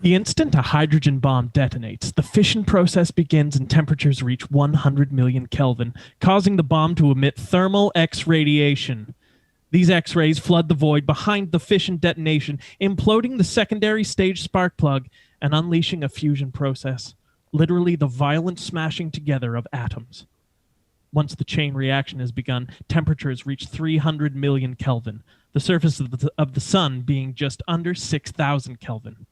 The instant a hydrogen bomb detonates, the fission process begins and temperatures reach 100 million Kelvin, causing the bomb to emit thermal X radiation. These X-rays flood the void behind the fission detonation, imploding the secondary stage spark plug and unleashing a fusion process, literally the violent smashing together of atoms. Once the chain reaction has begun, temperatures reach 300 million Kelvin, the surface of the sun being just under 6,000 Kelvin.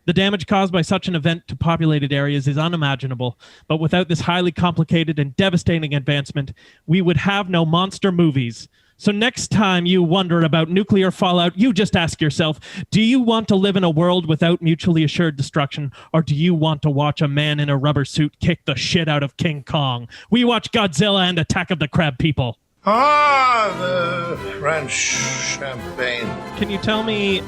The damage caused by such an event to populated areas is unimaginable, but without this highly complicated and devastating advancement, we would have no monster movies. So next time you wonder about nuclear fallout, you just ask yourself, do you want to live in a world without mutually assured destruction, or do you want to watch a man in a rubber suit kick the shit out of King Kong? We watch Godzilla and Attack of the Crab People. Ah, the French champagne. Can you tell me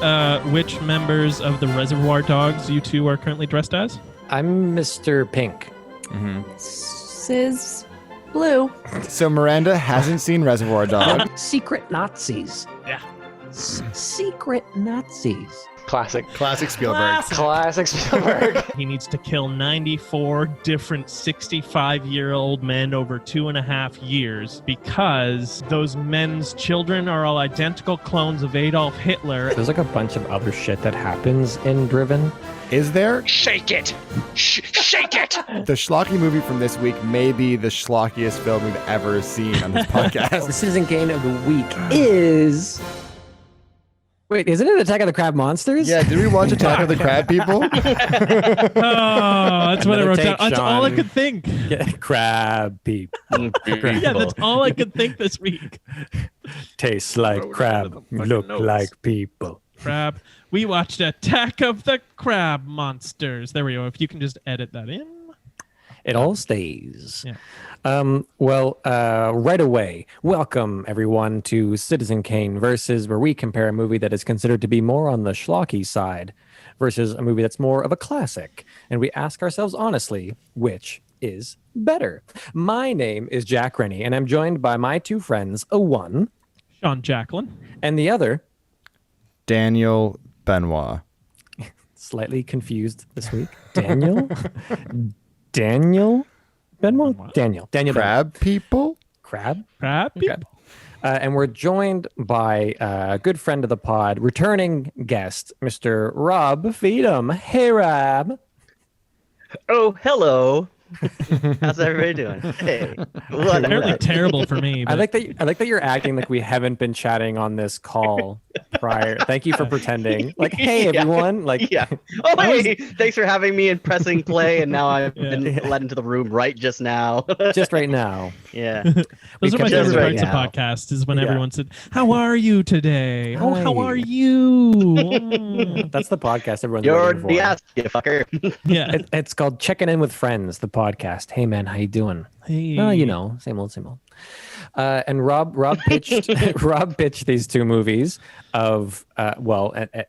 which members of the Reservoir Dogs you two are currently dressed as? I'm Mr. Pink. Sis Blue. So Miranda hasn't seen Reservoir Dogs. Secret Nazis. Yeah. Secret Nazis. Classic. Classic Spielberg. Classic Spielberg. He needs to kill 94 different 65-year-old men over 2.5 years because those men's children are all identical clones of Adolf Hitler. There's like a bunch of other shit that happens in Driven. Is there? Shake it! Shake it! The schlocky movie from this week may be the schlockiest film we've ever seen on this podcast. The Citizen Kane of the week is... Wait, isn't it Attack of the Crab Monsters? Yeah, did we watch Attack of the Crab People? Oh, that's what I wrote down. That's all I could think. Yeah, crab people. Yeah, that's all I could think this week. Tastes like crab, look like people. Crab. We watched Attack of the Crab Monsters. There we go. If you can just edit that in. It all stays. Yeah. Right away, welcome everyone to Citizen Kane versus, where we compare a movie that is considered to be more on the schlocky side versus a movie that's more of a classic. And we ask ourselves honestly, which is better? My name is Jack Rennie, and I'm joined by my two friends, one, Sean Jacqueline. and the other, Daniel Benoit. slightly confused this week, Daniel? Daniel Benoit? Daniel Crab People? Crab? Crab people. And we're joined by a good friend of the pod, returning guest, Mr. Rob Feetham. Hey, Rob. Oh, hello. How's everybody doing? Hey, what Apparently up? terrible for me. I But like that you're acting like we haven't been chatting on this call prior. Thank you for pretending. Like, hey, Yeah. everyone. Like, Yeah. Oh, hey, thanks for having me and pressing play. And now I've Yeah. been led into the room right just now. just right now. Yeah. those are my Because favorite right parts now. of podcasts is when Yeah. everyone said, "How are you today? Oh, how Hi. are you?" Mm. That's the podcast everyone's You're waiting for. the ass, you fucker. Yeah. It's called Checking In with Friends, the podcast. Hey, man, how you doing? Hey. Well, you know, same old, same old. And Rob pitched Rob pitched these two movies of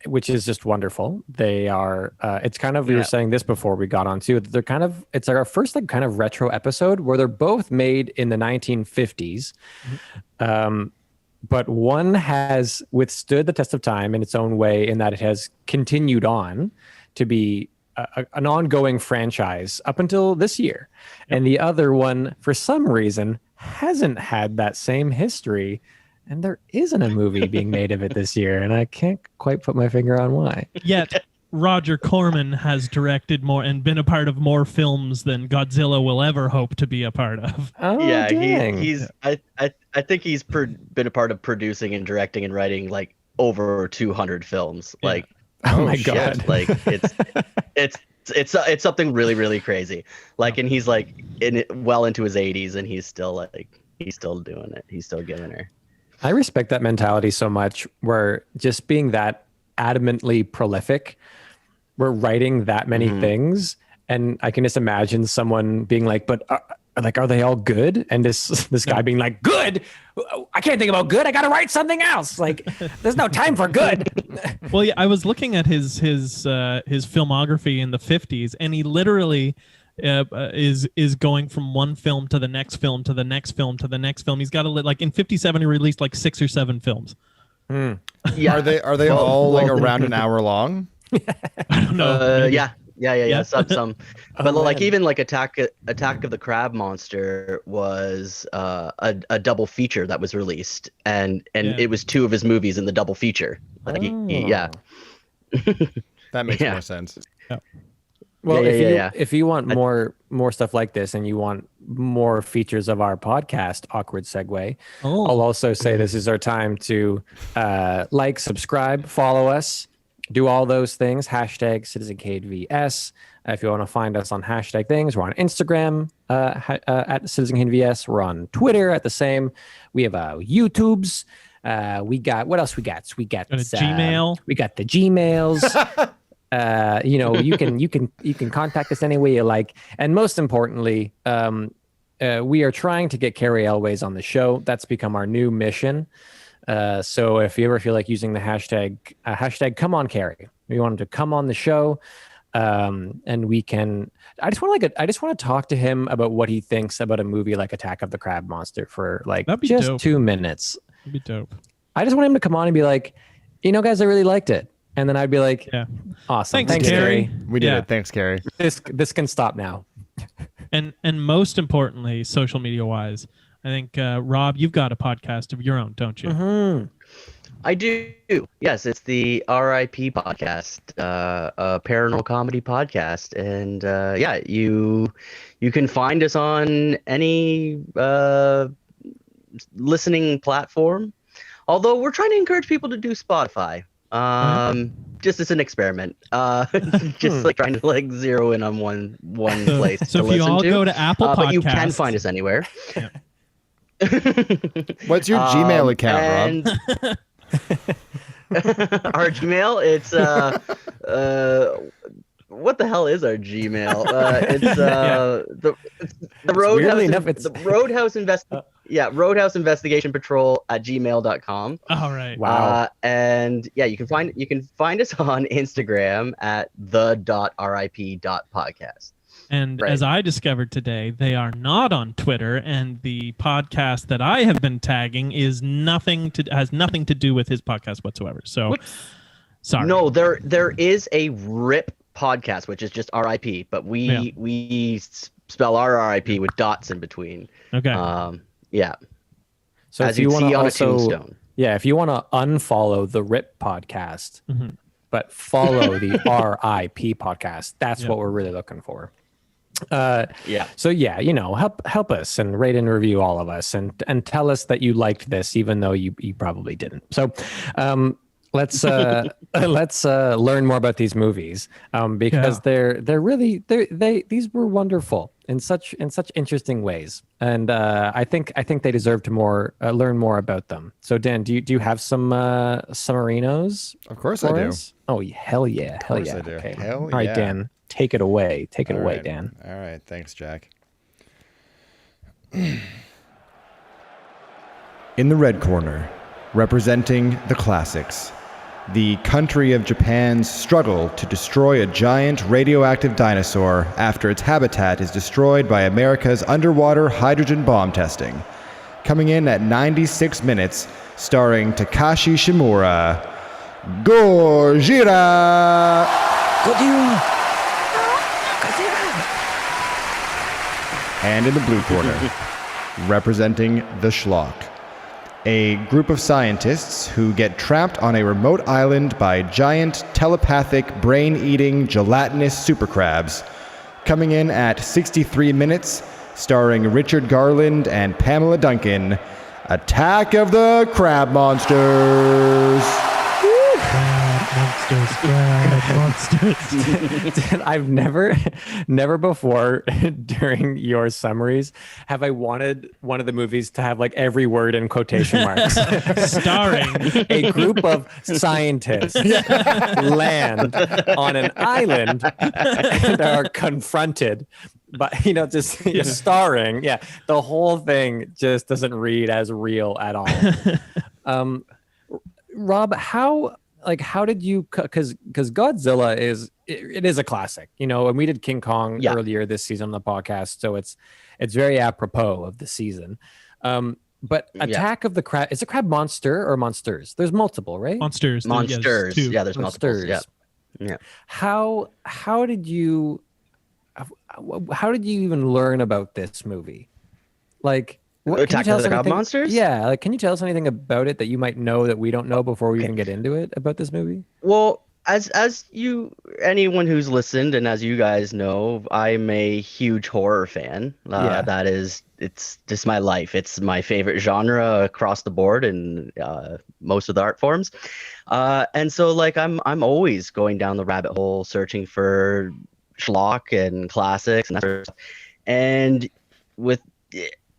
which is just wonderful. They are it's kind of, we were saying this before we got on too. They're kind of, it's like our first like kind of retro episode where they're both made in the 1950s. But one has withstood the test of time in its own way in that it has continued on to be an ongoing franchise up until this year. And the other one, for some reason, hasn't had that same history. And there isn't a movie being made of it this year. And I can't quite put my finger on why. Yet Roger Corman has directed more and been a part of more films than Godzilla will ever hope to be a part of. Oh, Yeah, dang. he's. I think he's been a part of producing and directing and writing like over 200 films. Yeah. Like, Oh my shit, God. like it's something really, really crazy. Like, and he's like well into his 80s, and he's still doing it. He's still giving her. I respect that mentality so much, where just being that adamantly prolific, we're writing that many things. And I can just imagine someone being like, but are they all good? And this guy being like, good? I can't think about good. I got to write something else. Like, there's no time for good. Well, yeah, I was looking at his filmography in the 50s, and he literally is going from one film to the next film to the next film to the next film. He's got like in 57 he released like 6 or 7 films. Yeah. Are they all like around an hour long? I don't know. maybe. Yeah. Some. But like man. even like Attack of the Crab Monster was a double feature that was released, and Yeah. it was two of his movies in the double feature. Like, yeah. That makes Yeah. more sense. Well, Yeah. if you want more stuff like this, and you want more features of our podcast, Awkward Segue, I'll also say this is our time to like, subscribe, follow us, do all those things. Hashtag CitizenCadeVS. If you want to find us on hashtag things, we're on Instagram at CitizenCadeVS. We're on Twitter at the same. We have YouTubes. We got, what else we got? We got Got a Gmail. We got the Gmails. You can contact us any way you like, and most importantly, we are trying to get Carrie Elways on the show. That's become our new mission. So if you ever feel like using the hashtag come on Carrie, we want him to come on the show, and we can. I just want to talk to him about what he thinks about a movie like Attack of the Crab Monster for like That'd be just dope. 2 minutes. That'd be dope. I just want him to come on and be like, guys, I really liked it. And then I'd be like, Yeah. awesome. Thanks, Carrie. We did Yeah. it. Thanks, Carrie. This can stop now. And most importantly, social media wise, I think Rob, you've got a podcast of your own, don't you? Mm-hmm. I do. Yes, it's the RIP podcast, a paranormal comedy podcast, and you can find us on any listening platform. Although we're trying to encourage people to do Spotify, just as an experiment, just like trying to like zero in on one place. So to if you listen all to. go to Apple but you can Podcasts- find us anywhere. Yeah. What's your Gmail account, Rob? Rob? Our Gmail, it's what the hell is our Gmail? It's the Roadhouse. weirdly enough, it's- the Roadhouse Investigation Patrol at gmail.com. All right. Wow. And yeah, you can find us on Instagram at the.rip.podcast. And Right. as I discovered today, they are not on Twitter, and the podcast that I have been tagging has nothing to do with his podcast whatsoever. So, sorry. No, there is a RIP podcast, which is just RIP, but we spell our RIP with dots in between. Okay. Yeah. So As if you you'd want see to on a also, tombstone. if you want to unfollow the RIP podcast, Mhm. but follow the RIP podcast, that's Yep. what we're really looking for. Yeah. So help us and rate and review all of us, and tell us that you liked this, even though you probably didn't. So, let's learn more about these movies, because these were wonderful in such interesting ways, and I think they deserve to learn more about them. So Dan, do you have some summarinos? Of course for I do. us? Oh hell yeah, hell course yeah. I do. Okay. Hell all right, yeah. Dan, take it away. Take it All away, right. Dan. All right. Thanks, Jack. In the red corner, representing the classics, the country of Japan's struggle to destroy a giant radioactive dinosaur after its habitat is destroyed by America's underwater hydrogen bomb testing. Coming in at 96 minutes, starring Takashi Shimura, Gojira! And in the blue corner, representing the schlock, a group of scientists who get trapped on a remote island by giant telepathic brain-eating gelatinous supercrabs. Coming in at 63 minutes, starring Richard Garland and Pamela Duncan, Attack of the Crab Monsters. Monsters. I've never before during your summaries have I wanted one of the movies to have like every word in quotation marks. Starring. A group of scientists land on an island and are confronted, but just starring. Yeah, the whole thing just doesn't read as real at all. Rob, how did you, because Godzilla is a classic, and we did King Kong earlier this season on the podcast, so it's very apropos of the season. But Attack of the Crab, is it crab monster or monsters? There's multiple, right? Monsters. Monsters. Yes, two. Yeah, there's multiples. Yeah. Yeah. How did you even learn about this movie? Like, what can you Attack tell of us the Crab anything? Monsters? Yeah, like, can you tell us anything about it that you might know that we don't know before we Okay. even get into it about this movie? Well, as you anyone who's listened and as you guys know, I'm a huge horror fan. Yeah. It's just my life. It's my favorite genre across the board in most of the art forms. And so like I'm always going down the rabbit hole searching for schlock and classics and that sort of stuff. And with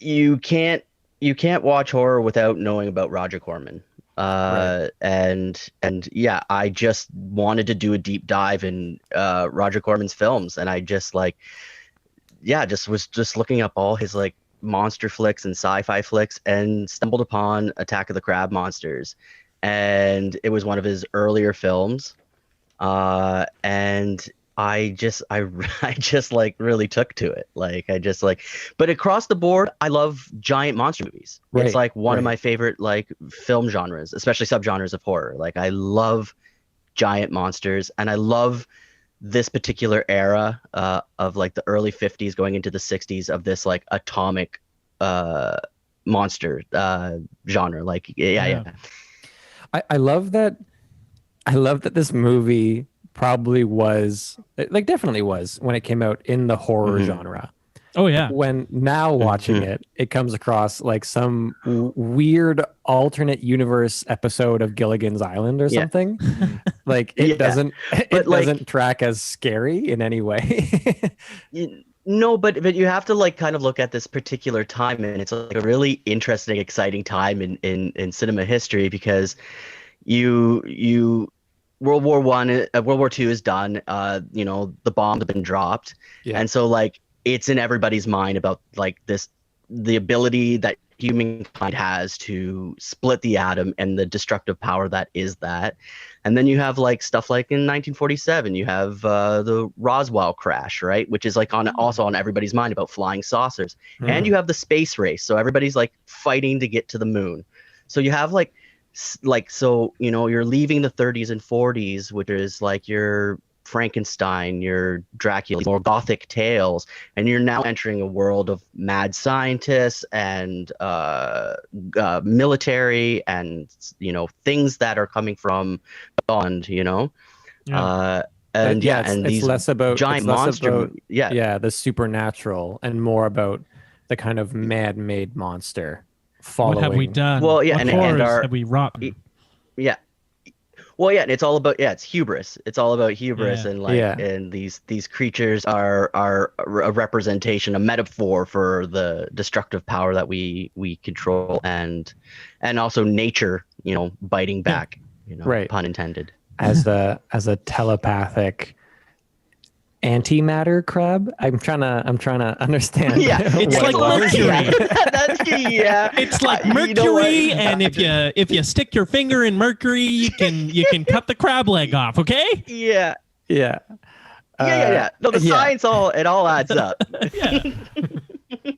you can't you can't watch horror without knowing about Roger Corman. Right. And yeah, I just wanted to do a deep dive in Roger Corman's films, and I just like yeah, just looking up all his like monster flicks and sci-fi flicks, and stumbled upon Attack of the Crab Monsters, and it was one of his earlier films, and I just like really took to it. Like I just like, but across the board, I love giant monster movies. Right, It's like one of right. my favorite like film genres, especially subgenres of horror. Like I love giant monsters, and I love this particular era of like the early 50s going into the 60s of this like atomic uh monster genre. Like yeah. I love that. I love that this movie probably was, like, definitely was when it came out in the horror Mhm. genre. Oh yeah. When now watching Mhm. it comes across like some weird alternate universe episode of Gilligan's Island or Yeah. something. Like it Yeah. doesn't But, like- doesn't track as scary in any way. No, but you have to like kind of look at this particular time, and it's like a really interesting, exciting time in cinema history, because you World War World War II is done. You know, the bombs have been dropped, Yeah. and so like it's in everybody's mind about like the ability that humankind has to split the atom and the destructive power that is that. And then you have like stuff like in 1947, you have the Roswell crash, right? Which is like also on everybody's mind about flying saucers. And you have the space race. So everybody's like fighting to get to the moon. So you have like so, you know, you're leaving the 30s and 40s, which is like your Frankenstein, your Dracula, more gothic tales, and you're now entering a world of mad scientists and military and, you know, things that are coming from beyond, you know. Yeah. And yeah, it's, and it's these less about giant it's less monster about, yeah. the supernatural and more about the kind of man-made monster following. What have we done? Well, yeah, what and horrors our- have we wrotten? Yeah. Well, yeah, and it's all about it's hubris. It's all about hubris, Yeah. and like Yeah. and these creatures are a representation, a metaphor for the destructive power that we control, and also nature, you know, biting back, you know, Right. pun intended. as a telepathic antimatter crab. I'm trying to understand. Yeah, It's what like it was. Mercury. Yeah. It's like You know what? mercury, and if you stick your finger in mercury, you can cut the crab leg off. Okay. Yeah. Yeah. Yeah. No, the yeah. science it all adds up. Yeah.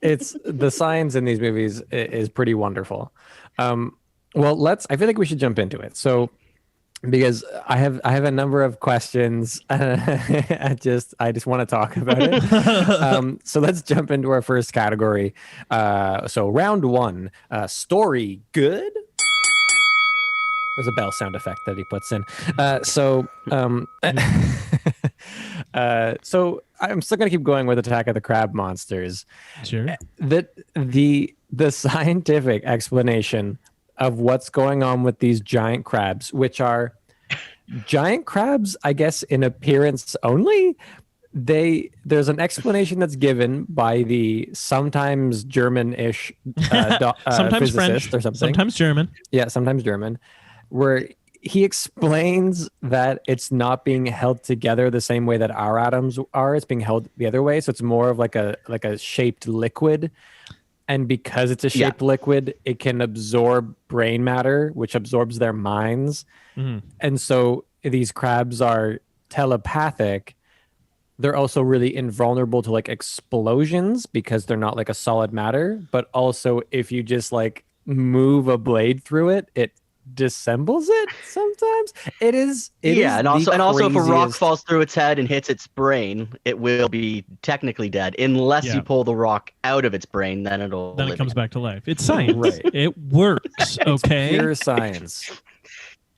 It's the science in these movies is pretty wonderful. Well, I feel like we should jump into it. So, because I have a number of questions. I just want to talk about it. So let's jump into our first category. So round one, story good. There's a bell sound effect that he puts in. So I'm still gonna keep going with Attack of the Crab Monsters. Sure. That the scientific explanation of what's going on with these giant crabs, which are giant crabs, I guess, in appearance only. There's an explanation that's given by the sometimes German-ish Sometimes physicist French, or something. sometimes German. Yeah, sometimes German, where he explains that it's not being held together the same way that our atoms are. It's being held the other way, so it's more of like a shaped liquid. And because it's a shaped liquid, it can absorb brain matter, which absorbs their minds. Mhm. And so these crabs are telepathic. They're also really invulnerable to like explosions because they're not like a solid matter. But also, if you just like move a blade through it, it dissembles it sometimes. It is and also if a rock craziest- falls through its head and hits its brain, it will be technically dead unless Yeah. you pull the rock out of its brain. Then it Then it comes again. back to life. It's science. Right. It works. Okay. pure science.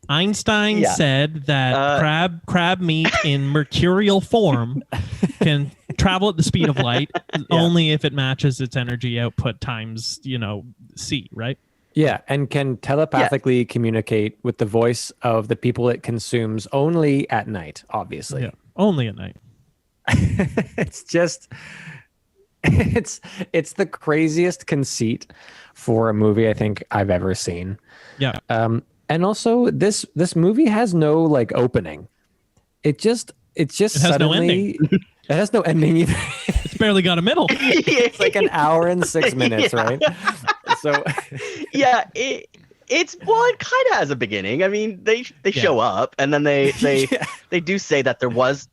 Einstein Yeah. said that crab meat in mercurial form can travel at the speed of light only if it matches its energy output times, c, right? Yeah, and can telepathically communicate with the voice of the people it consumes only at night, obviously. Yeah, only at night. It's just it's the craziest conceit for a movie I think I've ever seen. Yeah. And also this movie has no like opening. It's just has suddenly no ending. It has no ending either. It's barely got a middle. It's like an hour and 6 minutes, Yeah. right? So Yeah, it kind of has a beginning. I mean, they show up and then they do say that there was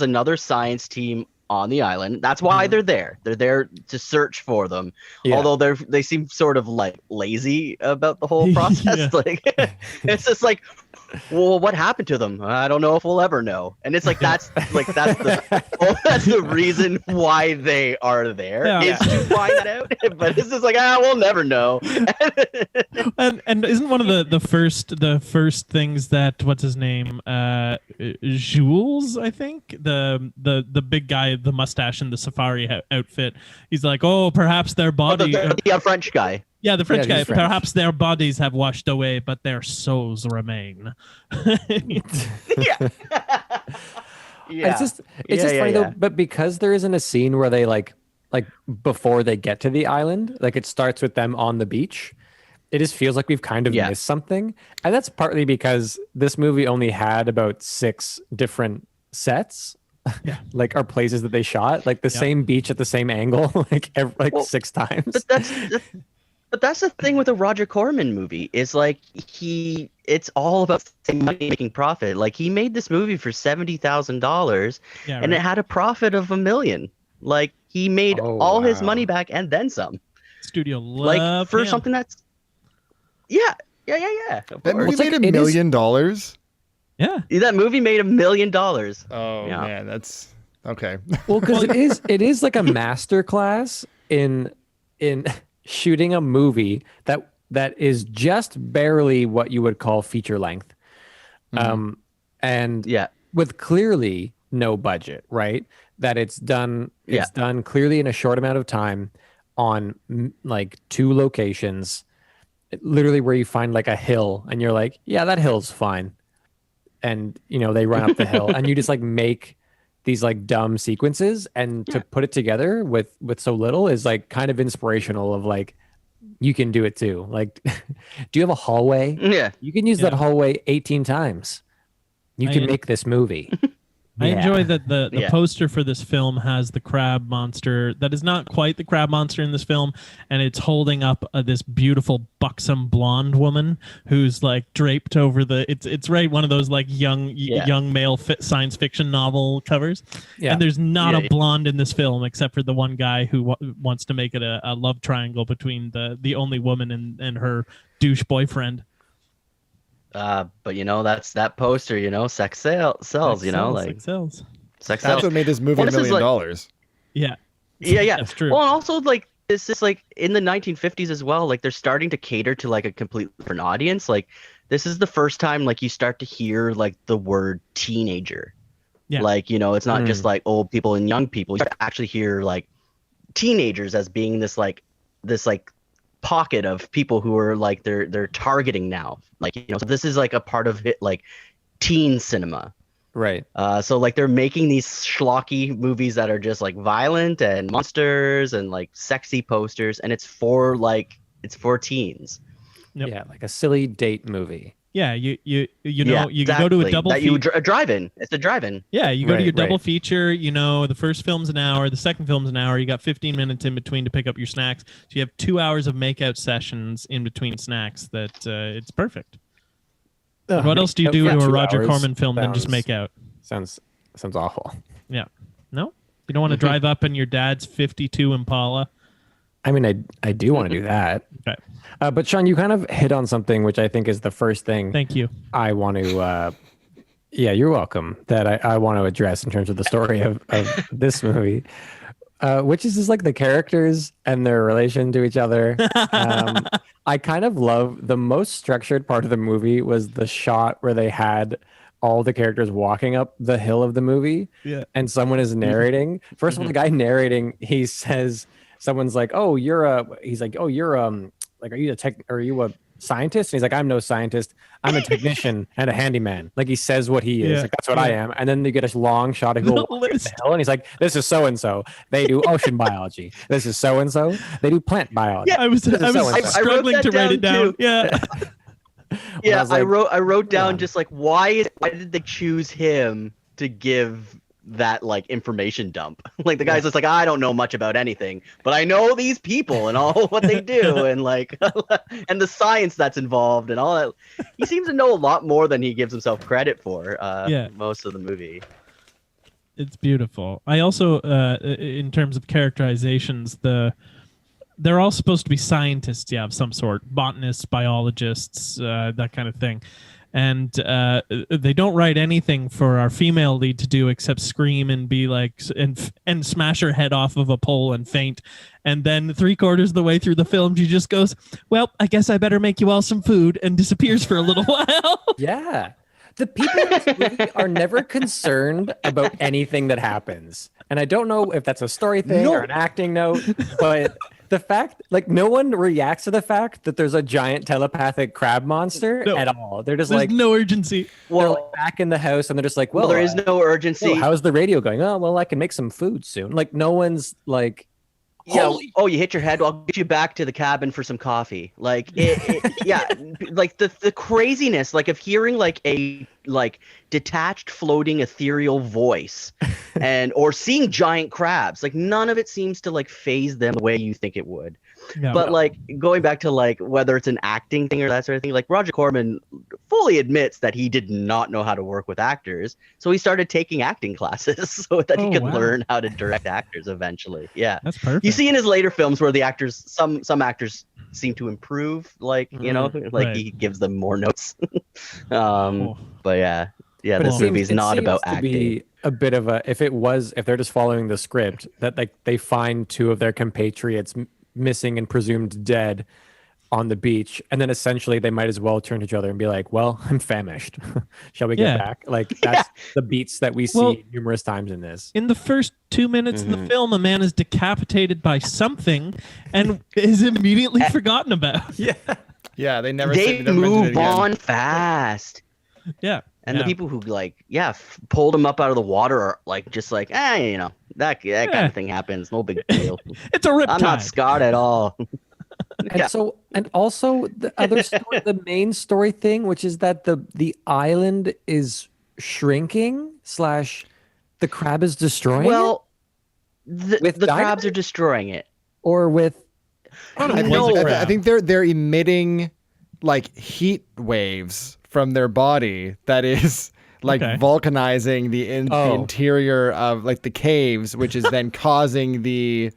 another science team on the island. That's why they're there. They're there to search for them. Yeah. Although they seem sort of like lazy about the whole process. Yeah. Like it's just like, well, what happened to them? I don't know if we'll ever know. And it's like that's the reason why they are there Yeah. is to find that out. But it's just like, we'll never know. and isn't one of the first things that what's his name Jules, I think, the big guy, the mustache and the safari outfit, he's like, oh, perhaps their body The French guy. yeah, the French Yeah, guy, he's French. perhaps their bodies have washed away but their souls remain. Yeah. It's just funny though, but because there isn't a scene where they like before they get to the island, like it starts with them on the beach, it just feels like we've kind of missed something. And that's partly because this movie only had about 6 different sets. Yeah. Like, are places that they shot like the same beach at the same angle Well, 6 times. But that's the thing with a Roger Corman movie is like it's all about money making profit. Like he made this movie for $70,000 Yeah, and right. it had a profit of $1 million. Like he made all his money back and then some. Studio Like love for him. something that's yeah. Of That movie course. made $1 million. Yeah. That movie made $1 million. Oh Yeah. man, that's okay. Well, because it is like a master class in shooting a movie that is just barely what you would call feature length, and Yeah. with clearly no budget, right? That it's done clearly in a short amount of time on like 2 locations, literally where you find like a hill and you're like, yeah, that hill's fine, and they run up the hill and you just like make these like dumb sequences, and to put it together with so little is like kind of inspirational of like, you can do it too. Like, do you have a hallway? Yeah. You can use that hallway 18 times. You can make this movie. I Yeah. enjoy that the Yeah. poster for this film has the crab monster that is not quite the crab monster in this film, and it's holding up this beautiful buxom blonde woman who's like draped over it's right, one of those like young male science fiction novel covers. Yeah. And there's not Yeah, a blonde in this film except for the one guy who wants to make it a love triangle between the only woman and her douche boyfriend. But that's that poster, sex sells, Sex like sells. sex That's sells. what made this movie Well, $1 this is million. Yeah. Yeah. That's true. Well, and also like this is like in the 1950s as well. Like they're starting to cater to like a completely different audience. Like this is the first time like you start to hear like the word teenager. Yeah. Like it's not just like old people and young people. You start to actually hear like teenagers as being this pocket of people who are like they're targeting now. Like so this is like a part of it, like teen cinema. Right. So like they're making these schlocky movies that are just like violent and monsters and like sexy posters, and it's for teens. Yep. Yeah, like a silly date movie. Yeah, you can Exactly. go to a double that feature. a drive-in. It's a drive-in. Yeah, you go to your double right. feature. The first film's an hour, the second film's an hour. You got 15 minutes in between to pick up your snacks. So you have 2 hours of makeout sessions in between snacks. That it's perfect. What else do you do to a 2 Roger hours Corman film than just sounds- make out? Sounds awful. Yeah. No? You don't want to drive up in your dad's 52 Impala? I mean, I do want to do that. Okay. But Sean, you kind of hit on something which I think is the first thing Thank you. I want to. Yeah, you're welcome. That I want to address in terms of the story of this movie, which is just like the characters and their relation to each other. I kind of love the most structured part of the movie was the shot where they had all the characters walking up the hill of the movie, and someone is narrating. First of all, the guy narrating, he says, someone's like, "Oh, he's like, "Oh, you're like, are you a scientist?" And he's like, "I'm no scientist. I'm a technician and a handyman." Like he says what he is. Like, that's what I am. And then you get a long shot of people walking up the hill, and he's like, "This is so and so. They do ocean biology. This is so and so. They do plant biology." Yeah, I was struggling to write it down. Too. Yeah. Yeah, I was I wrote down just like why did they choose him to give that like information dump? Like the guy's just like, I don't know much about anything, but I know these people and all what they do and like and the science that's involved and all that. He seems to know a lot more than he gives himself credit for. Most of the movie. It's beautiful. I also, in terms of characterizations, they're all supposed to be scientists, of some sort, botanists, biologists, that kind of thing. And they don't write anything for our female lead to do except scream and be like, and smash her head off of a pole and faint. And then 3/4 of the way through the film, she just goes, "Well, I guess I better make you all some food," and disappears for a little while. Yeah. The people in this movie are never concerned about anything that happens. And I don't know if that's a story thing or an acting note, but the fact, like, no one reacts to the fact that there's a giant telepathic crab monster at all. They're just There's no urgency. They're like back in the house and they're just like, well, there is no urgency. How's the radio going? Oh, well, I can make some food soon. Like, no one's like, oh, you hit your head. Well, I'll get you back to the cabin for some coffee. Like, like the craziness, like of hearing like a detached, floating, ethereal voice, or seeing giant crabs. Like none of it seems to like phase them the way you think it would. Yeah, but like going back to like whether it's an acting thing or that sort of thing, like Roger Corman fully admits that he did not know how to work with actors, so he started taking acting classes so that he could learn how to direct actors eventually. Yeah, that's perfect. You see in his later films where the actors, some actors seem to improve, like he gives them more notes. But yeah, this movie's not about acting. Be a bit of a if they're just following the script that like they find two of their compatriots missing and presumed dead on the beach, and then essentially they might as well turn to each other and be like, "Well, I'm famished. Shall we get back?" Like that's the beats that we see numerous times in this. In the first 2 minutes of the film, a man is decapitated by something and is immediately forgotten about. Yeah, they move on fast. Yeah. And the people who pulled him up out of the water are like just like, that kind of thing happens. No big deal. It's a riptide. I'm not scarred at all. And also the other story, the main story thing, which is that the island is shrinking / the crab is destroying it? The crabs are destroying it. Or with I think they're emitting like heat waves from their body that is like vulcanizing the interior of like the caves, which is then causing the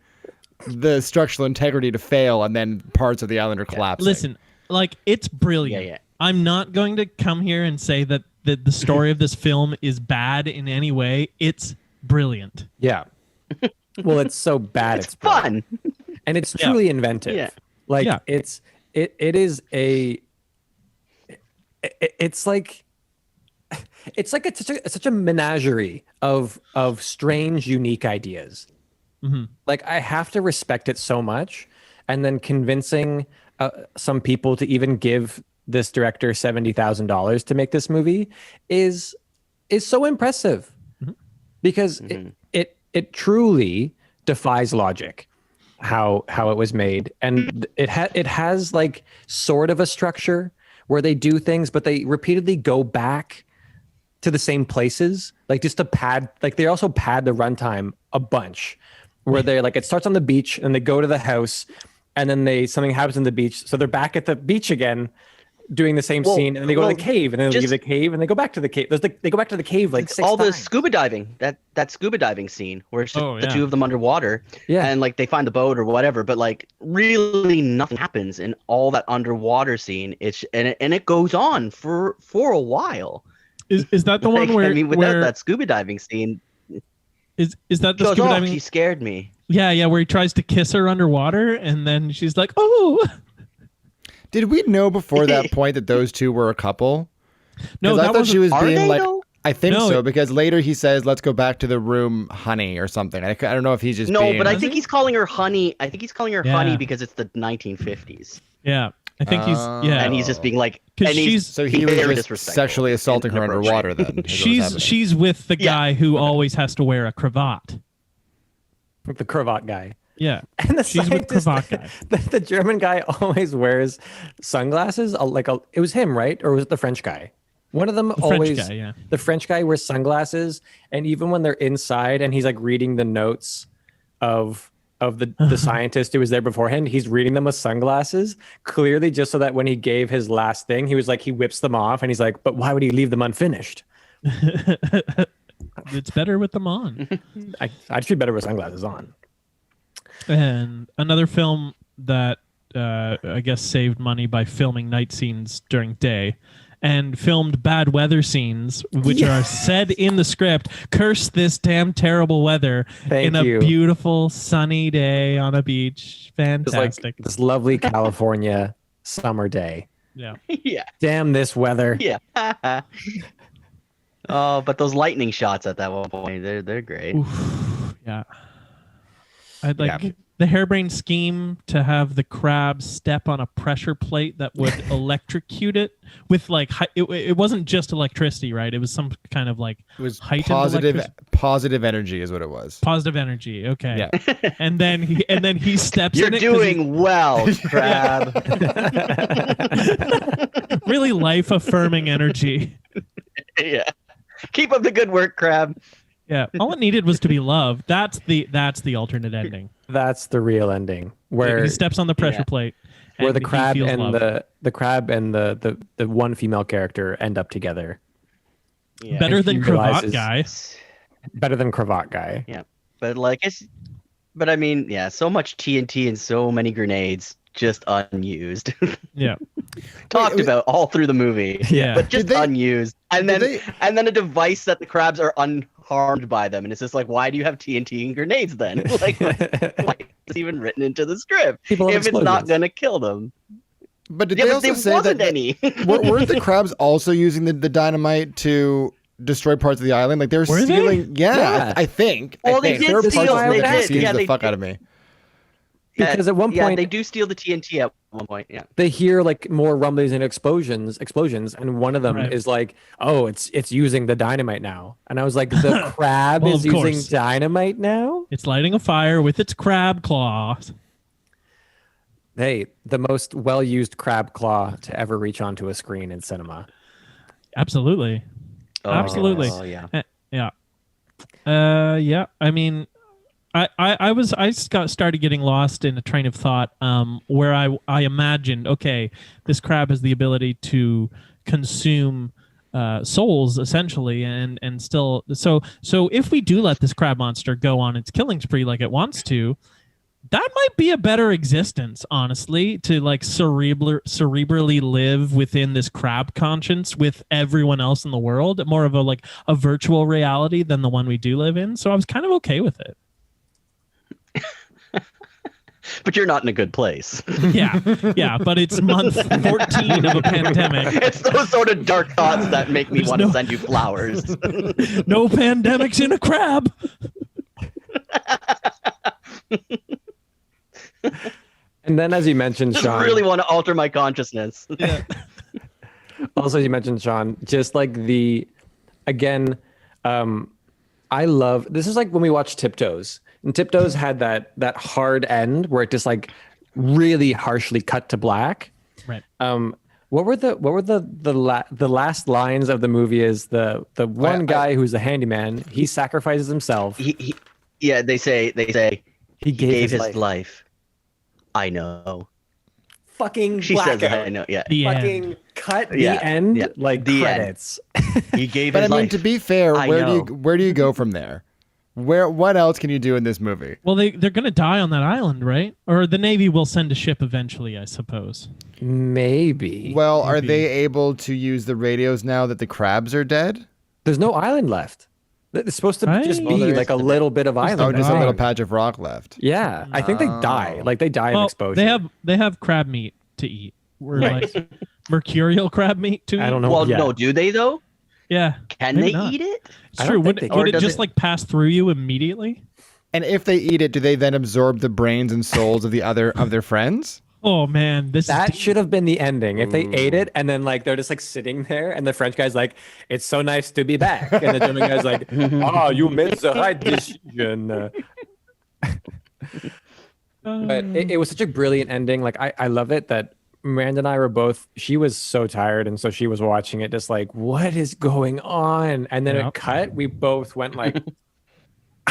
structural integrity to fail, and then parts of the island are collapsing. Listen, like it's brilliant. Yeah. I'm not going to come here and say that the story of this film is bad in any way. It's brilliant. Yeah. Well, it's so bad. It's fun. And it's truly inventive. Yeah. Like it's such a menagerie of strange, unique ideas. Mm-hmm. Like I have to respect it so much, and then convincing some people to even give this director $70,000 to make this movie is so impressive, because it truly defies logic how it was made, and it has like sort of a structure where they do things, but they repeatedly go back to the same places, like just to pad. Like they also pad the runtime a bunch, where they're like it starts on the beach and they go to the house, and then something happens on the beach, so they're back at the beach again, doing the same Well- scene, and then they go to well, the cave, and then they just- leave the cave, and they go back to the cave. They go back to the cave like six all the times. scuba diving, that scuba diving scene where it's just Oh, the yeah. two of them underwater, Yeah. and like they find the boat or whatever, but like really nothing happens in all that underwater scene. And it goes on for a while. Is that the Like, one where I mean, without where that scuba diving scene, is that the goes scuba off. diving? She scared me. Yeah, where he tries to kiss her underwater, and then she's like, "Oh." Did we know before that point that those two were a couple? No, 'Cause I that thought was she was Are being they like. though? I think No, so it- because later he says, "Let's go back to the room, honey," or something. I don't know if he's just No, being. but I Was think he? he's calling her honey. I think he's calling her Yeah. honey because it's the 1950s, Yeah, I think he's Oh. yeah. and he's just being like, 'Cause and he's she's- So being he was very just disrespectful sexually assaulting and her inappropriate. underwater. Then is what was happening. she's with the Yeah. guy who always has to wear a cravat. With the cravat guy. Yeah, And the she's with scientist- cravat guy. The German guy always wears sunglasses. It was him, right? Or was it the French guy? One of them The always. French guy, yeah. The French guy wears sunglasses, and even when they're inside and he's like reading the notes of the scientist who was there beforehand, he's reading them with sunglasses, clearly just so that when he gave his last thing, he was like, he whips them off, and he's like, but why would he leave them unfinished? It's better with them on. I'd feel better with sunglasses on. And another film that I guess saved money by filming night scenes during day and filmed bad weather scenes, which are said in the script, curse this damn terrible weather Thank in a you. beautiful sunny day on a beach. Just like Fantastic. this lovely California summer day. Yeah. yeah, Damn this weather. yeah. Oh, but those lightning shots at that one point, they're great. Oof, yeah. I'd like Yeah. the harebrained scheme to have the crab step on a pressure plate that would electrocute it with like it wasn't just electricity, right? It was some kind of like It was heightened positive energy is what it was. positive energy. Okay. Yeah. And then he steps You're in it 'cause he's doing well, crab. really life affirming energy. Yeah. Keep up the good work, crab. Yeah. All it needed was to be loved. That's the alternate ending. That's the real ending, where He steps on the pressure Yeah. plate. where and the he crab feels and love. the crab and the one female character end up together. Yeah. Better and than he cravat realizes- guy. Better than cravat guy. But like but I mean, yeah, so much TNT and so many grenades just unused. Yeah. Talked Wait, about all through the movie. Yeah. But just Did they- unused. And did then they- and then a device that the crabs are unharmed by them. And it's just like, why do you have TNT and grenades then? Like why is it even written into the script? People have If it's not explosions. gonna kill them. But did Yeah, they but also there say wasn't that any. weren't the crabs also using the dynamite to destroy parts of the island? Like they were Were they? stealing. Yeah, Yeah. I think. Well, they did there were parts steal- of it they that did. confused Yeah, the they fuck did. out of me. Because at one point they do steal the TNT at one point. Yeah. they hear like more rumblings and explosions, and one of them Right. is like, "Oh, it's using the dynamite now." And I was like, "The crab Well, is of using course. dynamite now?" It's lighting a fire with its crab claws. Hey, the most well-used crab claw to ever reach onto a screen in cinema. Absolutely. Absolutely. Oh yeah. Yeah. Yeah. I mean, started getting lost in a train of thought where I imagined, okay, this crab has the ability to consume souls essentially, and still. So if we do let this crab monster go on its killing spree like it wants to, that might be a better existence, honestly, to like cerebrally live within this crab conscience with everyone else in the world, more of a virtual reality than the one we do live in. So I was kind of okay with it. But you're not in a good place. Yeah, but it's month 14 of a pandemic. It's those sort of dark thoughts that make me There's want to no- send you flowers. No pandemics in a crab. And then, as you mentioned, Just Sean, really want to alter my consciousness. also as you mentioned, Sean, just like again, I love this is like when we watch Tiptoes, and Tiptoes had that hard end where it just like really harshly cut to black. Right. What were the last lines of the movie? Is the one guy who's a handyman, he sacrifices himself. Yeah, they say He he gave his life. life. I know. fucking She blackout. says, "I know." Yeah, The Fucking end. cut the Yeah, end yeah. like The end. credits. he gave But I his mean, life. to be fair, I where know. do you go from there? What else can you do in this movie? Well, they're gonna die on that island, right? Or the Navy will send a ship eventually, I suppose. Maybe. Well, are Maybe. they able to use the radios now that the crabs are dead? There's no island left. It's supposed to just Well, be there like is a little bit of island. Oh, just a rock. little patch of rock left. Yeah, I think they die. Oh. Like they die of Well, exposure. they have crab meat to eat. We're Right. like mercurial crab meat to eat. I don't know. Well, yeah. no, do they though? Yeah, Can maybe they not. eat it? It's I true. don't think Would, they would can. it Or does just it- like pass through you immediately? And if they eat it, do they then absorb the brains and souls of their friends? Oh man, this That is should have been the ending. If they ate it and then like they're just like sitting there and the French guy's like, "It's so nice to be back," and the German guy's like, "Oh, you made the right decision." But it was such a brilliant ending. Like I love it that Miranda and I were both. She was so tired, and so she was watching it, just like, "What is going on?" And then Yeah. it cut. We both went like,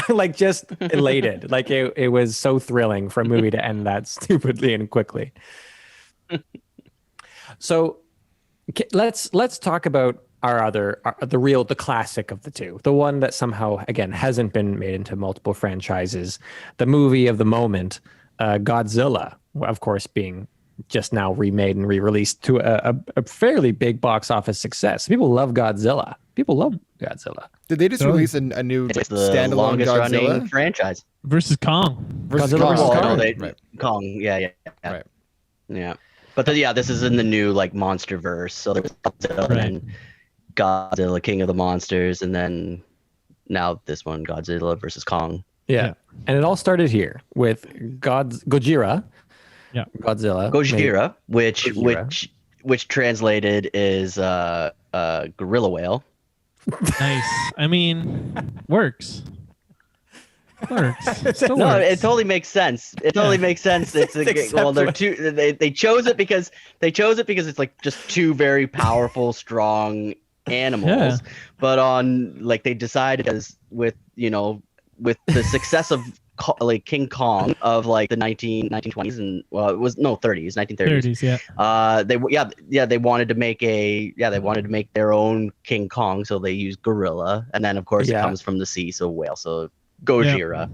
like just elated. Like it was so thrilling for a movie to end that stupidly and quickly. So let's talk about the classic of the two, the one that somehow again hasn't been made into multiple franchises, the movie of the moment, Godzilla, of course, being just now remade and re-released to a fairly big box office success. People love Godzilla. People love Godzilla. Did they just release a new It's the standalone longest running Godzilla franchise. versus Kong. versus Godzilla Kong? versus Well, Kong. no, they, Right. Kong. Yeah. Right. Yeah. But this is in the new like monster verse. So there's Godzilla Right. and Godzilla, King of the Monsters, and then now this one, Godzilla versus Kong. Yeah. And it all started here with Gojira. Yeah. Godzilla. Gojira, Gojira. which translated is gorilla whale. Nice. I mean, works. Works. Still No, works. it totally makes sense. It totally makes sense. It's well, they're two. They chose it because it's like just two very powerful, strong animals. Yeah. But on like they decided as with the success of like King Kong of like the 1920s and well, it was 30s, 1930s. 30s, yeah. They wanted to make their own King Kong, so they used gorilla, and then of course Yeah. it comes from the sea, so whale, so Gojira.